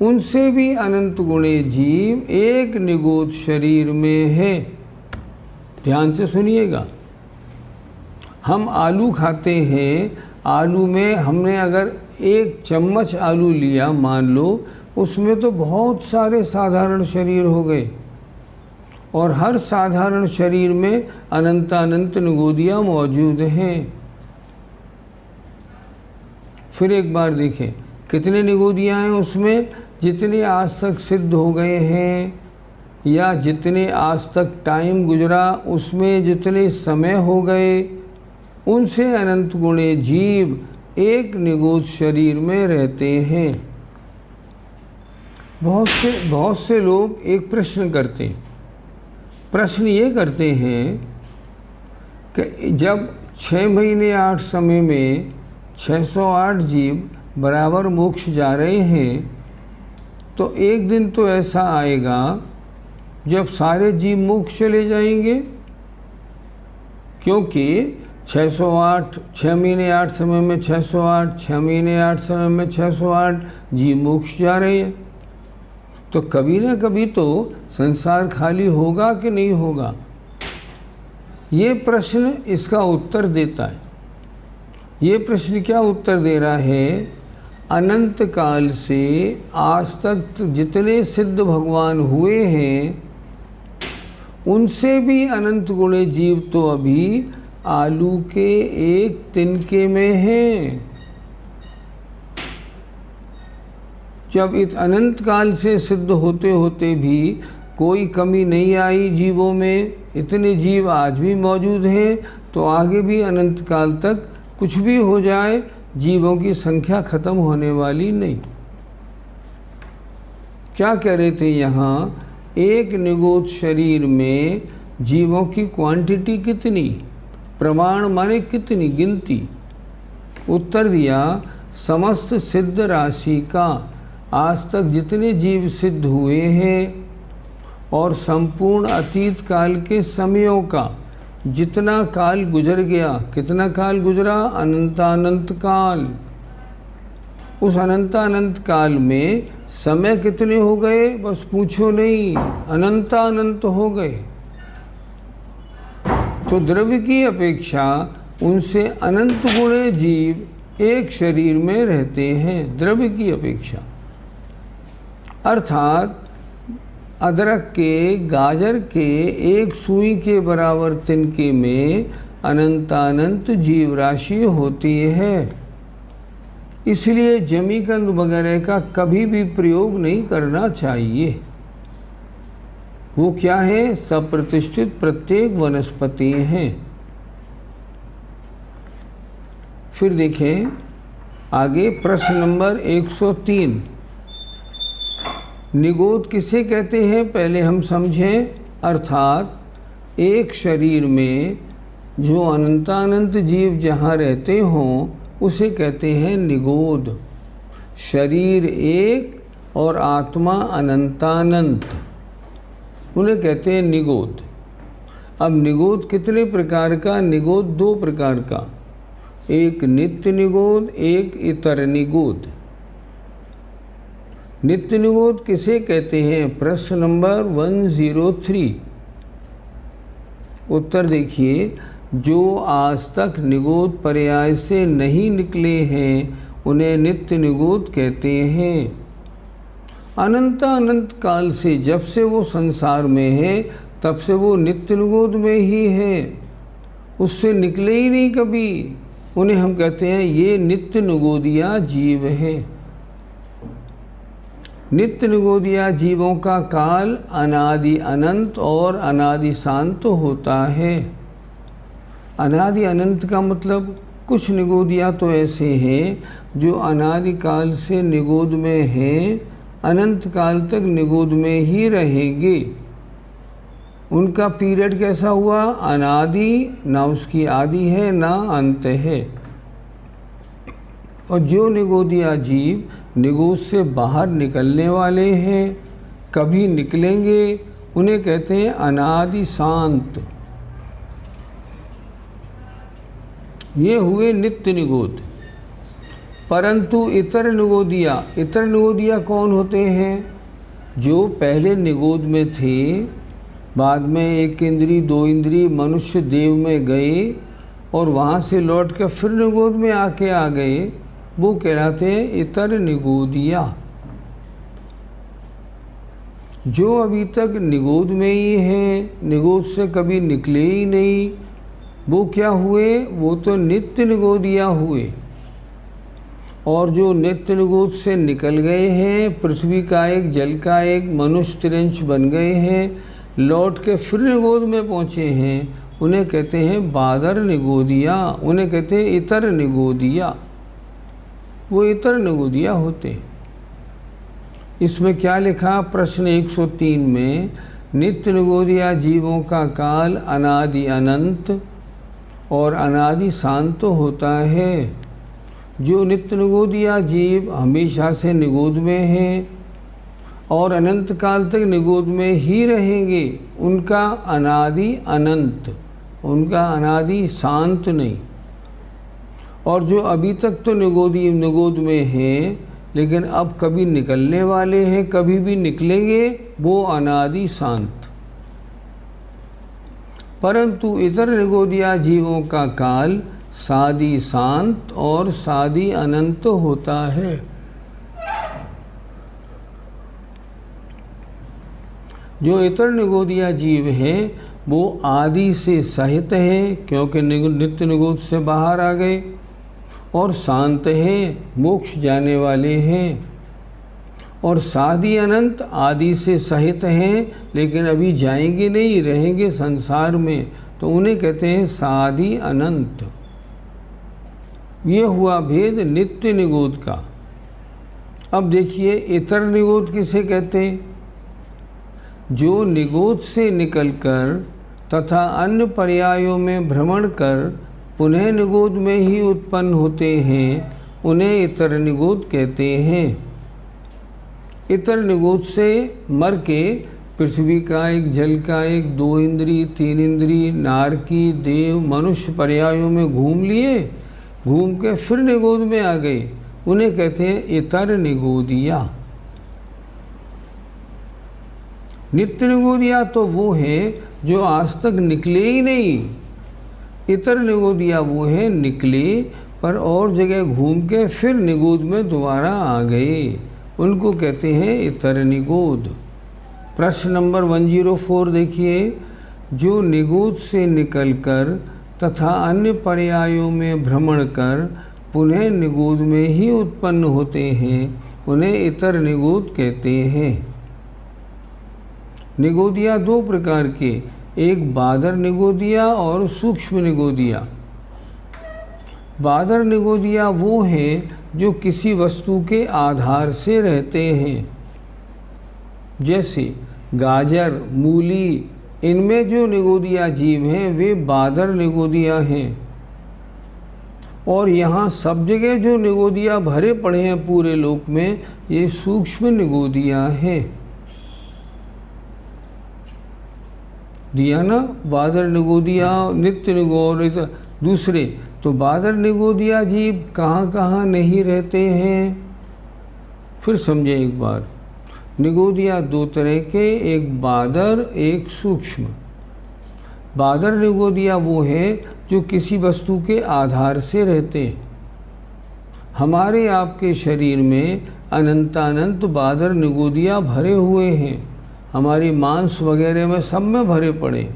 उनसे भी अनंत गुणे जीव एक निगोद शरीर में है। ध्यान से सुनिएगा। हम आलू खाते हैं, आलू में हमने अगर 1 चम्मच आलू लिया, मान लो, उसमें तो बहुत सारे साधारण शरीर हो गए, और हर साधारण शरीर में अनंत निगोदियाँ मौजूद हैं। फिर एक बार देखें कितने निगोदियाँ हैं उसमें, जितने आज तक सिद्ध हो गए हैं या जितने आज तक टाइम गुजरा उसमें जितने समय हो गए, उनसे अनंत गुणे जीव एक निगोद शरीर में रहते हैं। बहुत से लोग एक प्रश्न करते हैं। प्रश्न ये करते हैं कि जब 6 महीने 8 समय में 608 जीव बराबर मोक्ष जा रहे हैं, तो एक दिन तो ऐसा आएगा जब सारे जीव मोक्ष चले जाएंगे, क्योंकि 608 6 महीने 8 समय में 608, 6 महीने 8 समय में 608 जीव मोक्ष जा रहे हैं। तो कभी ना कभी तो संसार खाली होगा कि नहीं होगा? ये प्रश्न इसका उत्तर देता है। ये प्रश्न क्या उत्तर दे रहा है? अनंत काल से आज तक जितने सिद्ध भगवान हुए हैं, उनसे भी अनंत गुणे जीव तो अभी आलू के एक तिनके में हैं। जब इस अनंत काल से सिद्ध होते होते भी कोई कमी नहीं आई जीवों में, इतने जीव आज भी मौजूद हैं, तो आगे भी अनंत काल तक कुछ भी हो जाए, जीवों की संख्या खत्म होने वाली नहीं। क्या कह रहे थे यहाँ? एक निगोद शरीर में जीवों की क्वांटिटी कितनी? प्रमाण माने कितनी? गिनती। उत्तर दिया, समस्त सिद्ध राशि का आज तक जितने जीव सिद्ध हुए हैं और संपूर्ण अतीत काल के समयों का जितना काल गुजर गया। कितना काल गुजरा? अनंत काल। उस अनंत काल में समय कितने हो गए? बस पूछो नहीं, अनंत हो गए। तो द्रव्य की अपेक्षा उनसे अनंत गुणे जीव एक शरीर में रहते हैं, द्रव्य की अपेक्षा। अर्थात अदरक के, गाजर के एक सुई के बराबर तिनके में अनंत जीव राशि होती है। इसलिए जमीकंद वगैरह का कभी भी प्रयोग नहीं करना चाहिए। वो क्या है? सप्रतिष्ठित प्रत्येक वनस्पति हैं। फिर देखें आगे प्रश्न नंबर 103। निगोद किसे कहते हैं पहले हम समझें। अर्थात एक शरीर में जो अनंत जीव जहाँ रहते हों उसे कहते हैं निगोद। शरीर एक और आत्मा अनंतानंत, उन्हें कहते हैं निगोद। अब निगोद कितने प्रकार का? निगोद 2 प्रकार का, एक नित्य निगोद, एक इतर निगोद। नित्य निगोद किसे कहते हैं? प्रश्न नंबर 103। उत्तर देखिए, जो आज तक निगोद पर्याय से नहीं निकले हैं उन्हें नित्य निगोद कहते हैं। अनंत काल से जब से वो संसार में है तब से वो नित्य निगोद में ही है, उससे निकले ही नहीं कभी। उन्हें हम कहते हैं ये नित्य निगोदिया जीव हैं। नित्य निगोदिया जीवों का काल अनादि अनंत और अनादि शांत होता है। अनादि अनंत का मतलब कुछ निगोदिया तो ऐसे हैं जो अनादि काल से निगोद में हैं, अनंत काल तक निगोद में ही रहेंगे। उनका पीरियड कैसा हुआ? अनादि, ना उसकी आदि है ना अंत है। और जो निगोदिया जीव निगोद से बाहर निकलने वाले हैं, कभी निकलेंगे, उन्हें कहते हैं अनादि शांत। ये हुए नित्य निगोद। परंतु इतर निगोदिया कौन होते हैं? जो पहले निगोद में थे, बाद में एक इंद्री दो इंद्री मनुष्य देव में गए और वहाँ से लौट कर फिर निगोद में आ गए, वो कहलाते हैं इतर निगोदिया। जो अभी तक निगोद में ही हैं, निगोद से कभी निकले ही नहीं, वो क्या हुए? वो तो नित्य निगोदिया हुए। और जो नित्य निगोद से निकल गए हैं, पृथ्वी का एक, जल का एक, मनुष्य तिरंश बन गए हैं, लौट के फिर निगोद में पहुँचे हैं, उन्हें कहते हैं बादर निगोदिया, उन्हें कहते हैं इतर निगोदिया। वो इतर निगोदिया होते हैं। इसमें क्या लिखा? प्रश्न 103 में, नित्य निगोदिया जीवों का काल अनादि अनंत और अनादि शांत होता है। जो नित्य निगोदिया जीव हमेशा से निगोद में हैं और अनंत काल तक निगोद में ही रहेंगे, उनका अनादि अनंत, उनका अनादि शांत नहीं। और जो अभी तक तो निगोद में हैं लेकिन अब कभी निकलने वाले हैं, कभी भी निकलेंगे, वो अनादि शांत। परंतु इतर निगोदिया जीवों का काल सादि शांत और सादि अनंत होता है। जो इतर निगोदिया जीव हैं वो आदि से सहित हैं, क्योंकि नित्य निगोद से बाहर आ गए, और शांत हैं, मोक्ष जाने वाले हैं। और सादि अनंत आदि से सहित हैं, लेकिन अभी जाएंगे नहीं, रहेंगे संसार में, तो उन्हें कहते हैं सादि अनंत। ये हुआ भेद नित्य निगोद का। अब देखिए इतर निगोद किसे कहते हैं? जो निगोद से निकलकर तथा अन्य पर्यायों में भ्रमण कर पुनः निगोद में ही उत्पन्न होते हैं, उन्हें इतर निगोद कहते हैं। इतर निगोद से मर के पृथ्वी का एक, जल का एक, दो इंद्री, तीन इंद्री, नारकी, देव, मनुष्य पर्यायों में घूम लिए, घूम के फिर निगोद में आ गए, उन्हें कहते हैं इतर निगोदिया। नित्य निगोदिया तो वो हैं जो आज तक निकले ही नहीं। इतर निगोदिया वो हैं निकले पर और जगह घूम के फिर निगोद में दोबारा आ गए, उनको कहते हैं इतर निगोद। प्रश्न नंबर 104 देखिए, जो निगोद से निकलकर तथा अन्य पर्यायों में भ्रमण कर पुनः निगोद में ही उत्पन्न होते हैं, उन्हें इतर निगोद कहते हैं। निगोदिया दो प्रकार के, एक बादर निगोदिया और सूक्ष्म निगोदिया। बादर निगोदिया वो हैं जो किसी वस्तु के आधार से रहते हैं, जैसे गाजर, मूली, इनमें जो निगोदिया जीव हैं वे बादर निगोदिया हैं। और यहाँ सब जगह जो निगोदिया भरे पड़े हैं पूरे लोक में, ये सूक्ष्म निगोदिया हैं। दिया ना बादर निगोदिया, नित्य निगोद दूसरे। तो बादर निगोदिया जीव कहाँ कहाँ नहीं रहते हैं, फिर समझे एक बार। निगोदिया दो तरह के, एक बादर एक सूक्ष्म। बादर निगोदिया वो है जो किसी वस्तु के आधार से रहते हैं। हमारे आपके शरीर में अनंतानंत बादर निगोदिया भरे हुए हैं, हमारी मांस वगैरह में सब में भरे पड़े।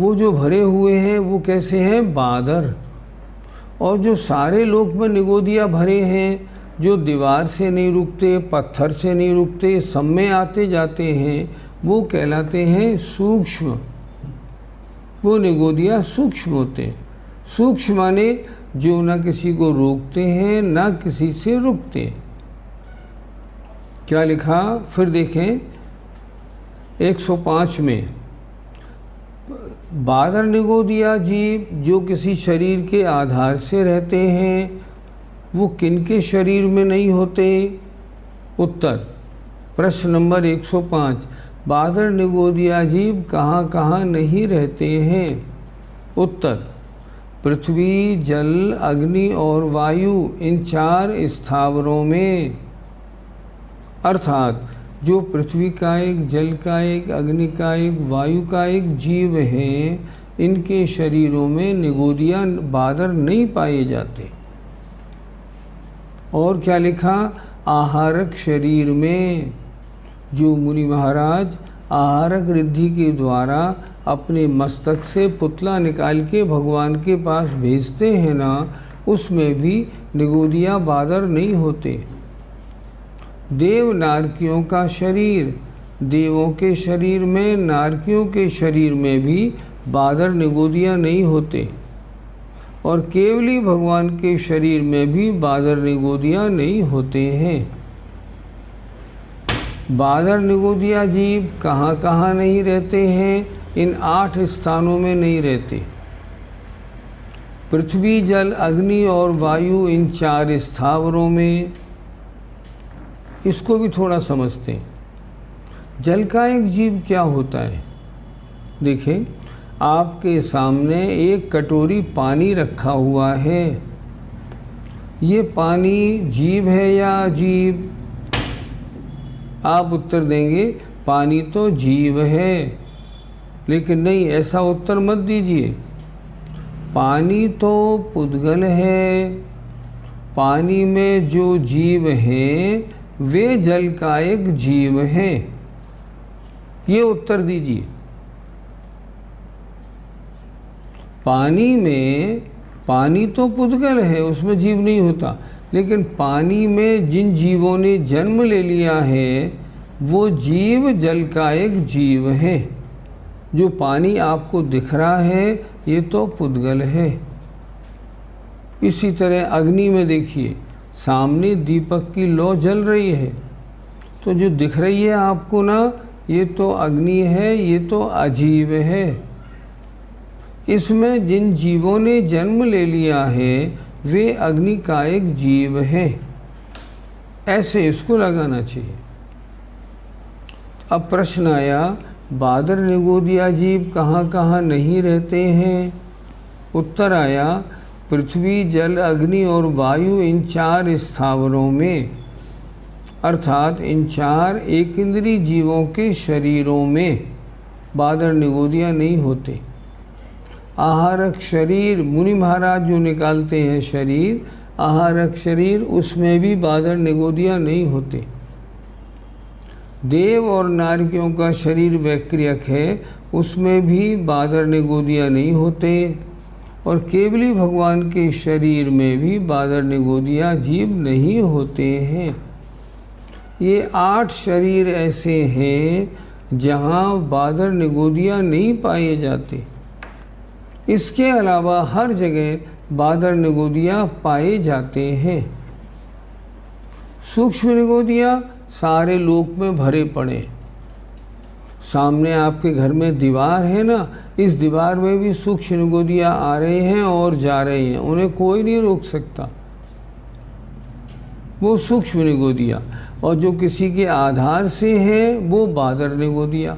वो जो भरे हुए हैं वो कैसे हैं? बादर। और जो सारे लोक में निगोदिया भरे हैं, जो दीवार से नहीं रुकते, पत्थर से नहीं रुकते, सब में आते जाते हैं, वो कहलाते हैं सूक्ष्म। वो निगोदिया सूक्ष्म होते हैं। सूक्ष्म माने जो ना किसी को रोकते हैं ना किसी से रुकते। क्या लिखा फिर देखें 105 में, बादर निगोदिया जीव जो किसी शरीर के आधार से रहते हैं, वो किनके शरीर में नहीं होते? उत्तर प्रश्न नंबर 105, बादर निगोदिया जीव कहाँ कहाँ नहीं रहते हैं? उत्तर पृथ्वी, जल, अग्नि और वायु इन 4 स्थावरों में, अर्थात जो पृथ्वी का एक, जल का एक, अग्नि का एक, वायु का एक जीव है, इनके शरीरों में निगोदिया बादर नहीं पाए जाते। और क्या लिखा? आहारक शरीर में जो मुनि महाराज आहारक रिद्धि के द्वारा अपने मस्तक से पुतला निकाल के भगवान के पास भेजते हैं ना, उसमें भी निगोदिया बादर नहीं होते। देव नारकियों का शरीर, देवों के शरीर में, नारकियों के शरीर में भी बादर निगोदिया नहीं होते। और केवली भगवान के शरीर में भी बादर निगोदिया नहीं होते हैं। बादर निगोदिया जीव कहाँ कहाँ नहीं रहते हैं? इन 8 स्थानों में नहीं रहते। पृथ्वी, जल, अग्नि और वायु इन 4 स्थावरों में। इसको भी थोड़ा समझते हैं। जल का एक जीव क्या होता है? देखें, आपके सामने एक कटोरी पानी रखा हुआ है। ये पानी जीव है या अजीब? आप उत्तर देंगे पानी तो जीव है। लेकिन नहीं, ऐसा उत्तर मत दीजिए। पानी तो पुद्गल है। पानी में जो जीव हैं वे जल का एक जीव है। ये उत्तर दीजिए। पानी में, पानी तो पुद्गल है, उसमें जीव नहीं होता, लेकिन पानी में जिन जीवों ने जन्म ले लिया है वो जीव जल का एक जीव है। जो पानी आपको दिख रहा है ये तो पुद्गल है। इसी तरह अग्नि में देखिए, सामने दीपक की लौ जल रही है, तो जो दिख रही है आपको ना, ये तो अग्नि है, ये तो अजीव है। इसमें जिन जीवों ने जन्म ले लिया है वे अग्नि का एक जीव है। ऐसे इसको लगाना चाहिए। अब प्रश्न आया, बादर निगोदिया जीव कहाँ कहाँ नहीं रहते हैं? उत्तर आया, पृथ्वी, जल, अग्नि और वायु इन 4 स्थावरों में, अर्थात इन 4 एकेंद्रीय जीवों के शरीरों में बादर निगोदिया नहीं होते। आहारक शरीर, मुनि महाराज जो निकालते हैं शरीर, आहारक शरीर, उसमें भी बादर निगोदिया नहीं होते। देव और नारकियों का शरीर वैक्रियक है, उसमें भी बादर निगोदिया नहीं होते। और केवली भगवान के शरीर में भी बादर निगोदिया जीव नहीं होते हैं। ये 8 शरीर ऐसे हैं जहाँ बादर निगोदिया नहीं पाए जाते। इसके अलावा हर जगह बादर निगोदिया पाए जाते हैं। सूक्ष्म निगोदिया सारे लोक में भरे पड़े। सामने आपके घर में दीवार है ना, इस दीवार में भी सूक्ष्म निगोदिया आ रहे हैं और जा रहे हैं, उन्हें कोई नहीं रोक सकता। वो सूक्ष्म निगोदिया। और जो किसी के आधार से है वो बादर निगोदिया।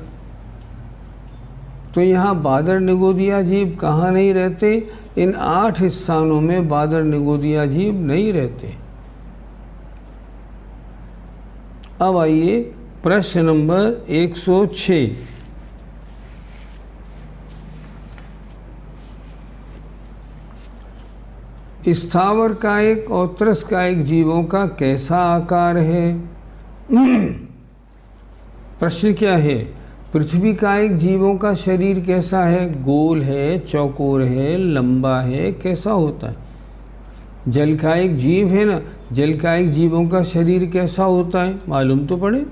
तो यहाँ बादर निगोदिया जीव कहाँ नहीं रहते? इन 8 स्थानों में बादर निगोदिया जीव नहीं रहते। अब आइए प्रश्न नंबर 106। स्थावर कायिक और त्रस्कायिक जीवों का कैसा आकार है? प्रश्न क्या है? पृथ्वी कायिक जीवों का शरीर कैसा है? गोल है, चौकोर है, लंबा है, कैसा होता है? जलकायिक जीव है ना, जलकायिक जीवों का शरीर कैसा होता है? मालूम तो पड़े।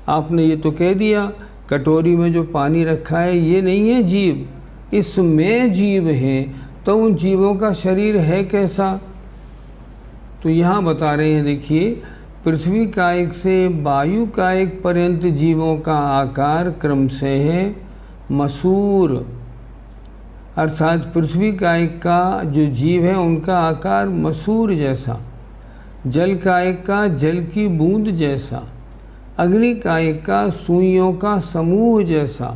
आपने ये तो कह दिया कटोरी में जो पानी रखा है ये नहीं है जीव, इसमें जीव हैं, तो उन जीवों का शरीर है कैसा? तो यहाँ बता रहे हैं, देखिए, पृथ्वी कायिक से वायु कायिक पर्यंत जीवों का आकार क्रम से है मसूर, अर्थात पृथ्वी कायिक का जो जीव है उनका आकार मसूर जैसा, जल कायिक का जल की बूंद जैसा, अग्नि कायिक का सुइयों का समूह जैसा,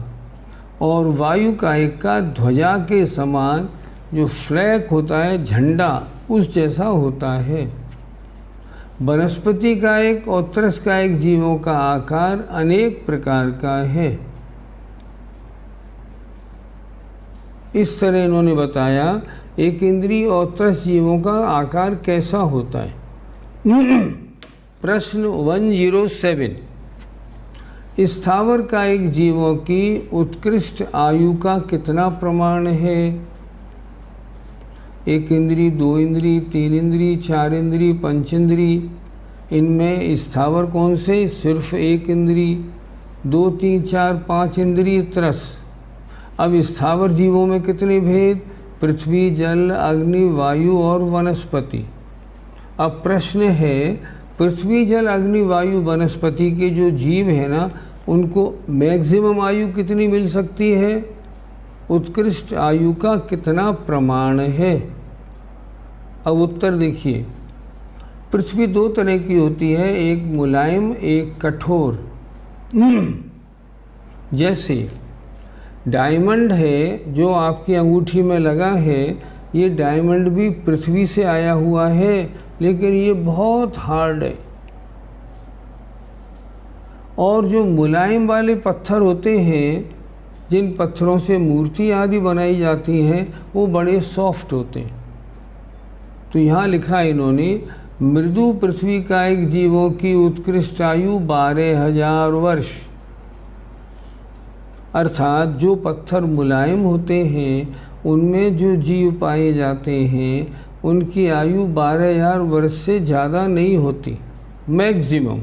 और वायु कायिक का ध्वजा के समान जो फ्लैग होता है, झंडा, उस जैसा होता है। वनस्पति कायिक और त्रस्कायिक जीवों का आकार अनेक प्रकार का है। इस तरह इन्होंने बताया एक इंद्रिय और त्रस जीवों का आकार कैसा होता है। प्रश्न 107, स्थावर कायिक जीवों की उत्कृष्ट आयु का कितना प्रमाण है? एक इंद्री, दो इंद्री, तीन इंद्री, चार इंद्री, पंच इंद्री। इनमें स्थावर कौन से? सिर्फ एक इंद्री। 2, 3, 4, 5 इंद्री त्रस। अब स्थावर जीवों में कितने भेद? पृथ्वी, जल, अग्नि, वायु और वनस्पति। अब प्रश्न है, पृथ्वी, जल, अग्नि, वायु, वनस्पति के जो जीव हैं ना, उनको मैक्सिमम आयु कितनी मिल सकती है? उत्कृष्ट आयु का कितना प्रमाण है? अब उत्तर देखिए। पृथ्वी दो तरह की होती है, एक मुलायम, एक कठोर। जैसे डायमंड है जो आपकी अंगूठी में लगा है, ये डायमंड भी पृथ्वी से आया हुआ है, लेकिन ये बहुत हार्ड है। और जो मुलायम वाले पत्थर होते हैं, जिन पत्थरों से मूर्ति आदि बनाई जाती हैं, वो बड़े सॉफ्ट होते हैं। तो यहाँ लिखा है इन्होंने, मृदु पृथ्वी कायिक जीवों की उत्कृष्ट आयु 12,000 वर्ष। अर्थात जो पत्थर मुलायम होते हैं, उनमें जो जीव पाए जाते हैं, उनकी आयु 12,000 वर्ष से ज़्यादा नहीं होती, मैक्सिमम।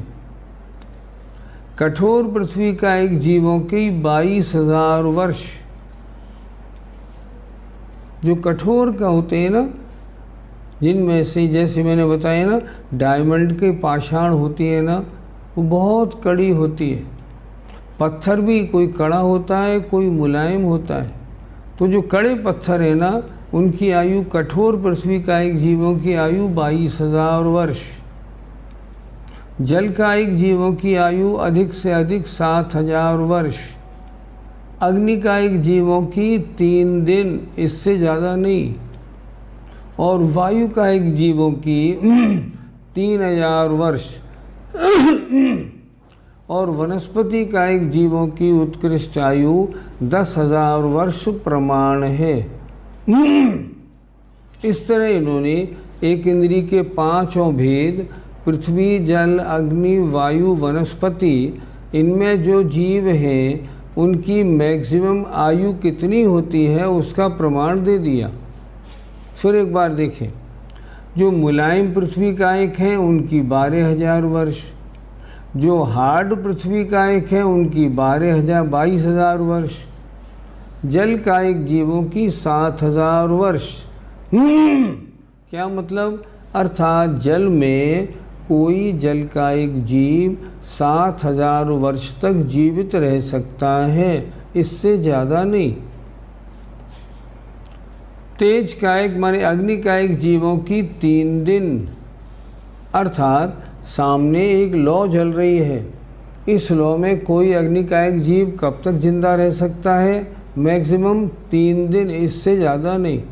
कठोर पृथ्वी कायिक जीवों की 22,000 वर्ष। जो कठोर का होते हैं ना, जिनमें से जैसे मैंने बताया ना, डायमंड के पाषाण होती है ना, वो बहुत कड़ी होती है। पत्थर भी कोई कड़ा होता है, कोई मुलायम होता है। तो जो कड़े पत्थर है ना, उनकी आयु, कठोर पृथ्वी कायिक जीवों की आयु 22,000 वर्ष। जल कायिक जीवों की आयु अधिक से अधिक 7,000 वर्ष। अग्नि कायिक जीवों की 3 दिन, इससे ज़्यादा नहीं। और वायु कायिक जीवों की 3,000 वर्ष। और वनस्पति कायिक जीवों की उत्कृष्ट आयु 10,000 वर्ष प्रमाण है। इस तरह इन्होंने एक इंद्री के 5 भेद, पृथ्वी, जल, अग्नि, वायु, वनस्पति, इनमें जो जीव हैं, उनकी मैक्सिमम आयु कितनी होती है, उसका प्रमाण दे दिया। फिर एक बार देखें, जो मुलायम पृथ्वी कायिक हैं, उनकी 12,000 वर्ष। जो हार्ड पृथ्वी कायिक हैं, उनकी 22,000 वर्ष। जल कायिक जीवों की 7,000 वर्ष। क्या मतलब? अर्थात जल में कोई जल कायिक जीव 7,000 वर्ष तक जीवित रह सकता है, इससे ज़्यादा नहीं। तेज कायिक माने अग्नि कायिक जीवों की 3 दिन। अर्थात सामने एक लौ जल रही है, इस लौ में कोई अग्नि कायिक जीव कब तक जिंदा रह सकता है? मैक्सिमम 3 दिन, इससे ज़्यादा नहीं।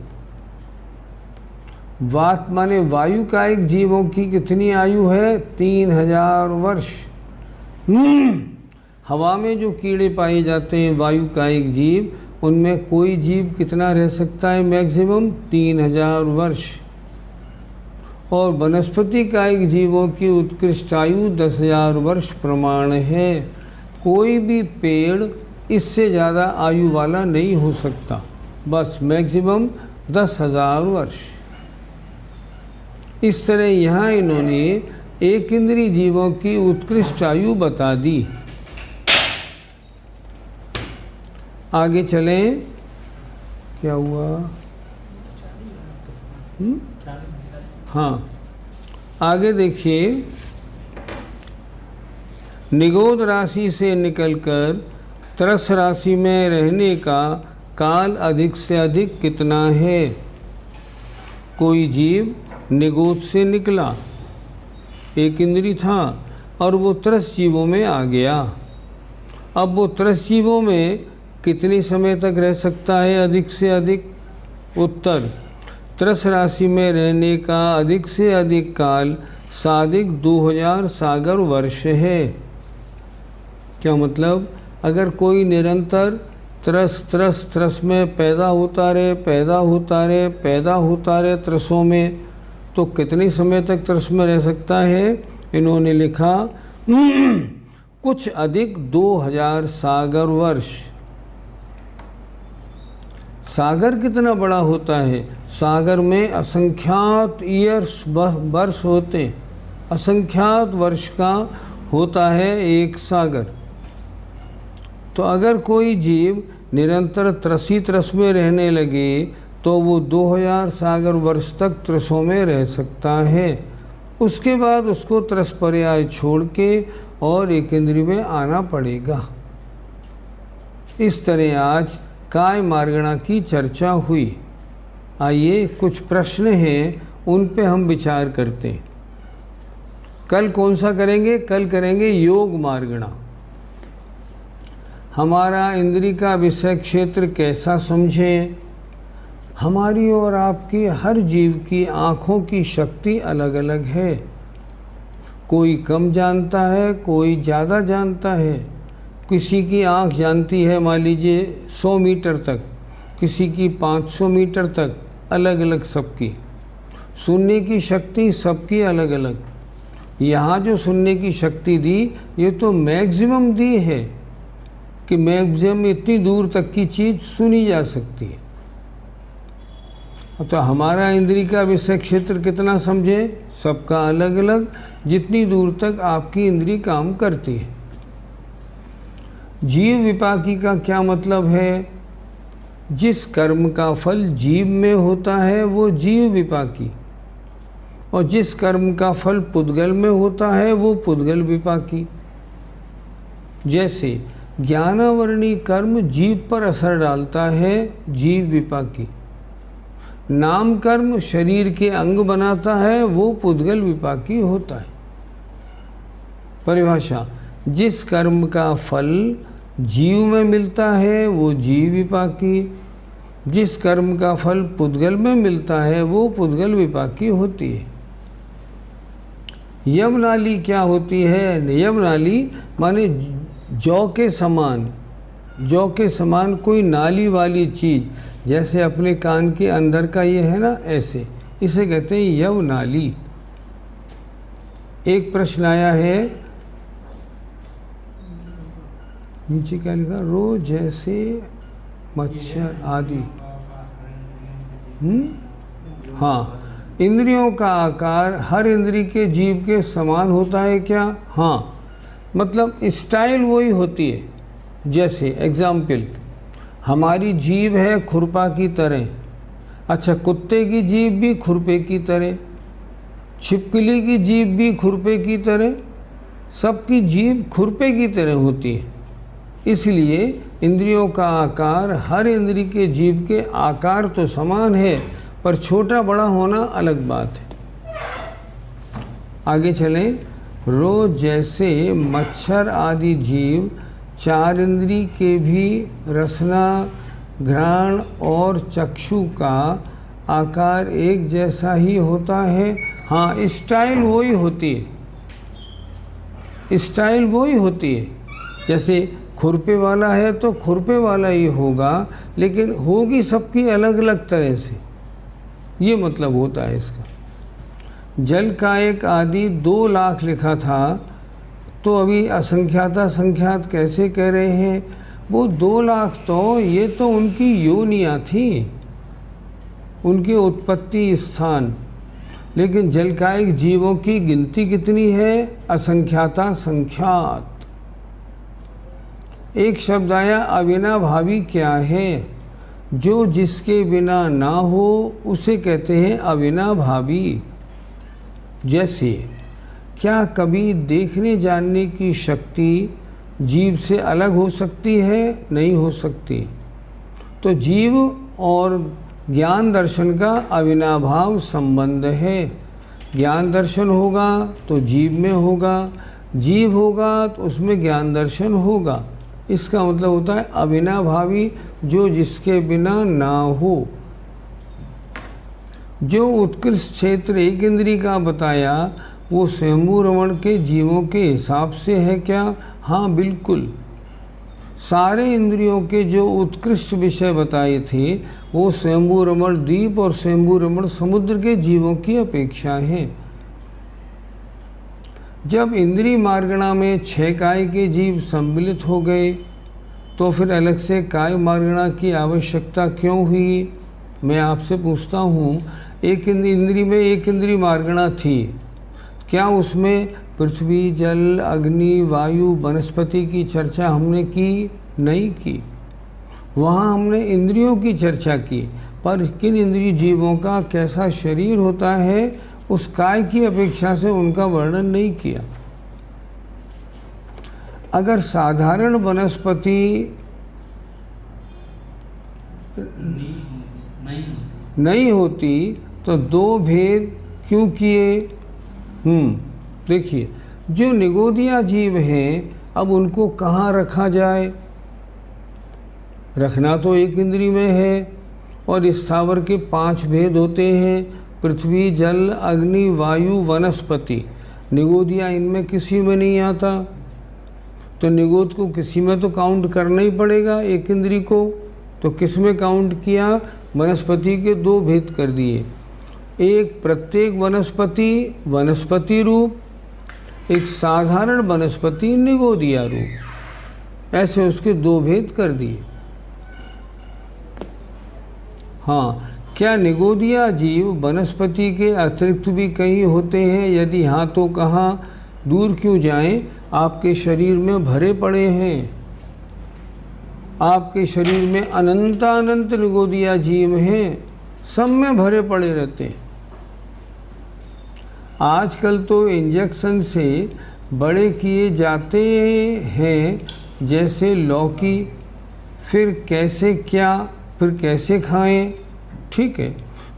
वात माने वायु कायिक जीवों की कितनी आयु है? 3,000 वर्ष। हवा में जो कीड़े पाए जाते हैं, वायु कायिक जीव, उनमें कोई जीव कितना रह सकता है? मैक्सिमम 3,000 वर्ष। और वनस्पति कायिक जीवों की उत्कृष्ट आयु 10,000 वर्ष प्रमाण है। कोई भी पेड़ इससे ज़्यादा आयु वाला नहीं हो सकता, बस मैक्सिमम 10,000 वर्ष। इस तरह यहाँ इन्होंने एक इंद्रिय जीवों की उत्कृष्ट आयु बता दी। आगे चलें, क्या हुआ? हाँ, आगे देखिए, निगोद राशि से निकलकर त्रस राशि में रहने का काल अधिक से अधिक कितना है? कोई जीव निगोद से निकला, एक इंद्री था, और वो त्रस जीवों में आ गया। अब वो त्रस जीवों में कितने समय तक रह सकता है अधिक से अधिक? उत्तर, त्रस राशि में रहने का अधिक से अधिक काल साधिक 2000 सागर वर्ष है। क्या मतलब? अगर कोई निरंतर त्रस में पैदा होता रहे त्रसों में, तो कितने समय तक त्रस में रह सकता है? इन्होंने लिखा कुछ अधिक 2000 सागर वर्ष। सागर कितना बड़ा होता है? सागर में असंख्यात ईयर्स वर्ष होते, असंख्यात वर्ष का होता है एक सागर। तो अगर कोई जीव निरंतर त्रस में रहने लगे तो वो 2000 सागर वर्ष तक त्रसों में रह सकता है। उसके बाद उसको त्रस पर्याय छोड़ के और एक इंद्रिय में आना पड़ेगा। इस तरह आज काय मार्गणा की चर्चा हुई। आइए कुछ प्रश्न हैं, उन पे हम विचार करते हैं। कल कौन सा करेंगे? कल करेंगे योग मार्गणा। हमारा इंद्रिय का विषय क्षेत्र कैसा समझें? हमारी और आपकी हर जीव की आँखों की शक्ति अलग अलग है। कोई कम जानता है, कोई ज़्यादा जानता है। किसी की आँख जानती है मान लीजिए 100 मीटर तक, किसी की 500 मीटर तक, अलग अलग सबकी। सुनने की शक्ति सबकी अलग अलग। यहाँ जो सुनने की शक्ति दी, ये तो मैक्सिमम दी है कि मैक्सिमम इतनी दूर तक की चीज़ सुनी जा सकती है। तो हमारा इंद्रिय का विषय क्षेत्र कितना समझे? सबका अलग अलग, जितनी दूर तक आपकी इंद्रिय काम करती है। जीव विपाकी का क्या मतलब है? जिस कर्म का फल जीव में होता है वो जीव विपाकी, और जिस कर्म का फल पुद्गल में होता है वो पुद्गल विपाकी। जैसे ज्ञानावरणी कर्म जीव पर असर डालता है, जीव विपाकी। नाम कर्म शरीर के अंग बनाता है, वो पुद्गल विपाकी होता है। परिभाषा, जिस कर्म का फल जीव में मिलता है वो जीव विपाकी, जिस कर्म का फल पुद्गल में मिलता है वो पुद्गल विपाकी होती है। यमनाली क्या होती है? यमनाली माने जौ के समान, जौ के समान कोई नाली वाली चीज़, जैसे अपने कान के अंदर का ये है ना, ऐसे, इसे कहते हैं यमनाली। एक प्रश्न आया है, नीचे क्या लिखा? रो जैसे मच्छर आदि। हाँ, इंद्रियों का आकार हर इंद्रिय के जीव के समान होता है क्या? हाँ, मतलब स्टाइल वही होती है। जैसे एग्जाम्पल, हमारी जीभ है खुरपा की तरह। अच्छा, कुत्ते की जीभ भी खुरपे की तरह, छिपकली की जीभ भी खुरपे की तरह, सबकी जीभ खुरपे की तरह होती है। इसलिए इंद्रियों का आकार हर इंद्रिय के जीव के आकार तो समान है, पर छोटा बड़ा होना अलग बात है। आगे चलें। रोज जैसे मच्छर आदि जीव चार इंद्रिय के भी रसना, घ्राण और चक्षु का आकार एक जैसा ही होता है। हाँ, स्टाइल वही होती है, स्टाइल वही होती है। जैसे खुरपे वाला है तो खुरपे वाला ही होगा, लेकिन होगी सबकी अलग अलग तरह से, ये मतलब होता है इसका। जल का एक आदि 2 लाख लिखा था, तो अभी असंख्याता संख्यात कैसे कह रहे हैं? वो 2 लाख तो ये तो उनकी योनियाँ थी, उनके उत्पत्ति स्थान। लेकिन जलकायिक जीवों की गिनती कितनी है? असंख्याता संख्यात। एक शब्द आया अविनाभावी। क्या है? जो जिसके बिना ना हो उसे कहते हैं अविनाभावी। जैसे क्या कभी देखने जानने की शक्ति जीव से अलग हो सकती है? नहीं हो सकती। तो जीव और ज्ञान दर्शन का अविनाभाव संबंध है। ज्ञान दर्शन होगा तो जीव में होगा, जीव होगा तो उसमें ज्ञान दर्शन होगा। इसका मतलब होता है अविनाभावी, जो जिसके बिना ना हो। जो उत्कृष्ट क्षेत्र एक इंद्री का बताया वो स्वयंभू रमण के जीवों के हिसाब से है क्या? हाँ बिल्कुल। सारे इंद्रियों के जो उत्कृष्ट विषय बताए थे वो स्वयंभू रमण द्वीप और स्वयंभू रमण समुद्र के जीवों की अपेक्षा है। जब इंद्री मार्गणा में 6 काय के जीव सम्मिलित हो गए तो फिर अलग से काय मार्गणा की आवश्यकता क्यों हुई? मैं आपसे पूछता हूँ, एक इंद्री में एक इंद्री मार्गणा थी, क्या उसमें पृथ्वी, जल, अग्नि, वायु, वनस्पति की चर्चा हमने की? नहीं की। वहाँ हमने इंद्रियों की चर्चा की, पर किन इंद्रिय जीवों का कैसा शरीर होता है उस काय की अपेक्षा से उनका वर्णन नहीं किया। अगर साधारण वनस्पति नहीं होती तो 2 भेद क्यों किए? देखिए, जो निगोदिया जीव हैं अब उनको कहाँ रखा जाए? रखना तो एक इंद्री में है और स्थावर के 5 भेद होते हैं, पृथ्वी, जल, अग्नि, वायु, वनस्पति। निगोदिया इनमें किसी में नहीं आता, तो निगोद को किसी में तो काउंट करना ही पड़ेगा एक इंद्री को। तो किस में काउंट किया? वनस्पति के 2 भेद कर दिए, एक प्रत्येक वनस्पति रूप, एक साधारण वनस्पति निगोदिया रूप, ऐसे उसके 2 भेद कर दिए। हाँ, क्या निगोदिया जीव वनस्पति के अतिरिक्त भी कहीं होते हैं? यदि हाँ तो कहाँ? दूर क्यों जाएं? आपके शरीर में भरे पड़े हैं। आपके शरीर में अनंत निगोदिया जीव हैं, सब में भरे पड़े रहते हैं। आजकल तो इंजेक्शन से बड़े किए जाते हैं, जैसे लौकी, फिर कैसे क्या, फिर कैसे खाएं। ठीक है,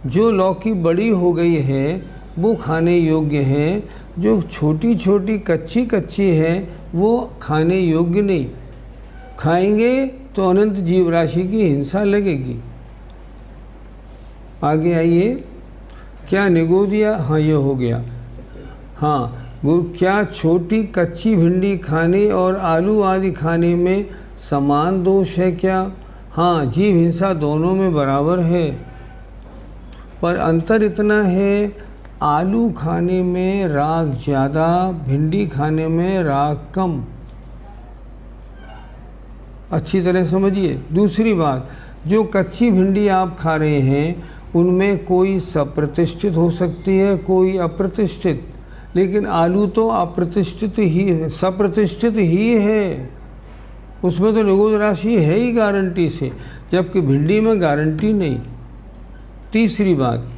जो लौकी बड़ी हो गई है वो खाने योग्य है, जो छोटी छोटी कच्ची है वो खाने योग्य नहीं। खाएंगे तो अनंत जीव राशि की हिंसा लगेगी। आगे आइए, क्या निगोदिया, हाँ ये हो गया। हाँ, वो क्या छोटी कच्ची भिंडी खाने और आलू आदि खाने में समान दोष है क्या? हाँ, जीव हिंसा दोनों में बराबर है, पर अंतर इतना है, आलू खाने में राग ज़्यादा, भिंडी खाने में राग कम। अच्छी तरह समझिए। दूसरी बात, जो कच्ची भिंडी आप खा रहे हैं उनमें कोई सप्रतिष्ठित हो सकती है, कोई अप्रतिष्ठित, लेकिन आलू तो सप्रतिष्ठित ही है, उसमें तो निगोद राशि है ही गारंटी से, जबकि भिंडी में गारंटी नहीं। तीसरी बात,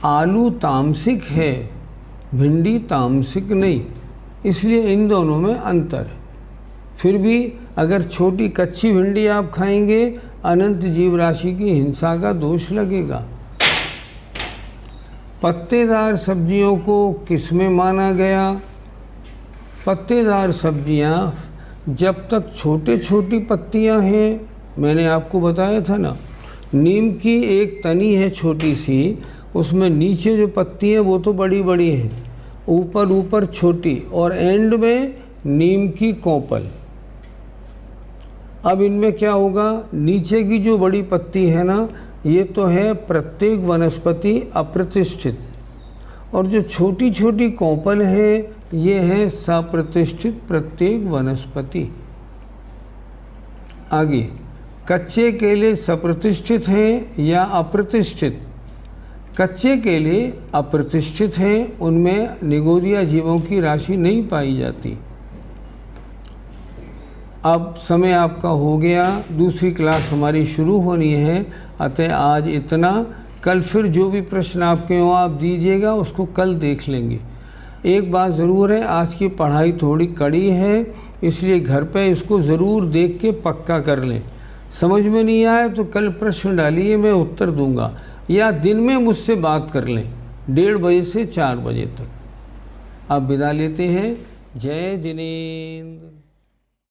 आलू तामसिक है, भिंडी तामसिक नहीं, इसलिए इन दोनों में अंतर है। फिर भी अगर छोटी कच्ची भिंडी आप खाएंगे अनंत जीव राशि की हिंसा का दोष लगेगा। पत्तेदार सब्जियों को किस में माना गया? पत्तेदार सब्जियां जब तक छोटी पत्तियां हैं, मैंने आपको बताया था ना, नीम की एक तनी है छोटी सी, उसमें नीचे जो पत्ती है वो तो बड़ी बड़ी है, ऊपर छोटी, और एंड में नीम की कोंपल। अब इनमें क्या होगा, नीचे की जो बड़ी पत्ती है ना, ये तो है प्रत्येक वनस्पति अप्रतिष्ठित, और जो छोटी छोटी कोंपल है ये है सप्रतिष्ठित प्रत्येक वनस्पति। आगे, कच्चे केले सप्रतिष्ठित हैं या अप्रतिष्ठित? कच्चे केले अप्रतिष्ठित हैं, उनमें निगोदिया जीवों की राशि नहीं पाई जाती। अब समय आपका हो गया, दूसरी क्लास हमारी शुरू होनी है, अतः आज इतना। कल फिर जो भी प्रश्न आपके हों आप दीजिएगा, उसको कल देख लेंगे। एक बात ज़रूर है, आज की पढ़ाई थोड़ी कड़ी है, इसलिए घर पे इसको ज़रूर देख के पक्का कर लें। समझ में नहीं आए तो कल प्रश्न डालिए, मैं उत्तर दूंगा, या दिन में मुझसे बात कर लें 1:30 बजे से 4 बजे तक। अब विदा लेते हैं। जय जिनेंद्र।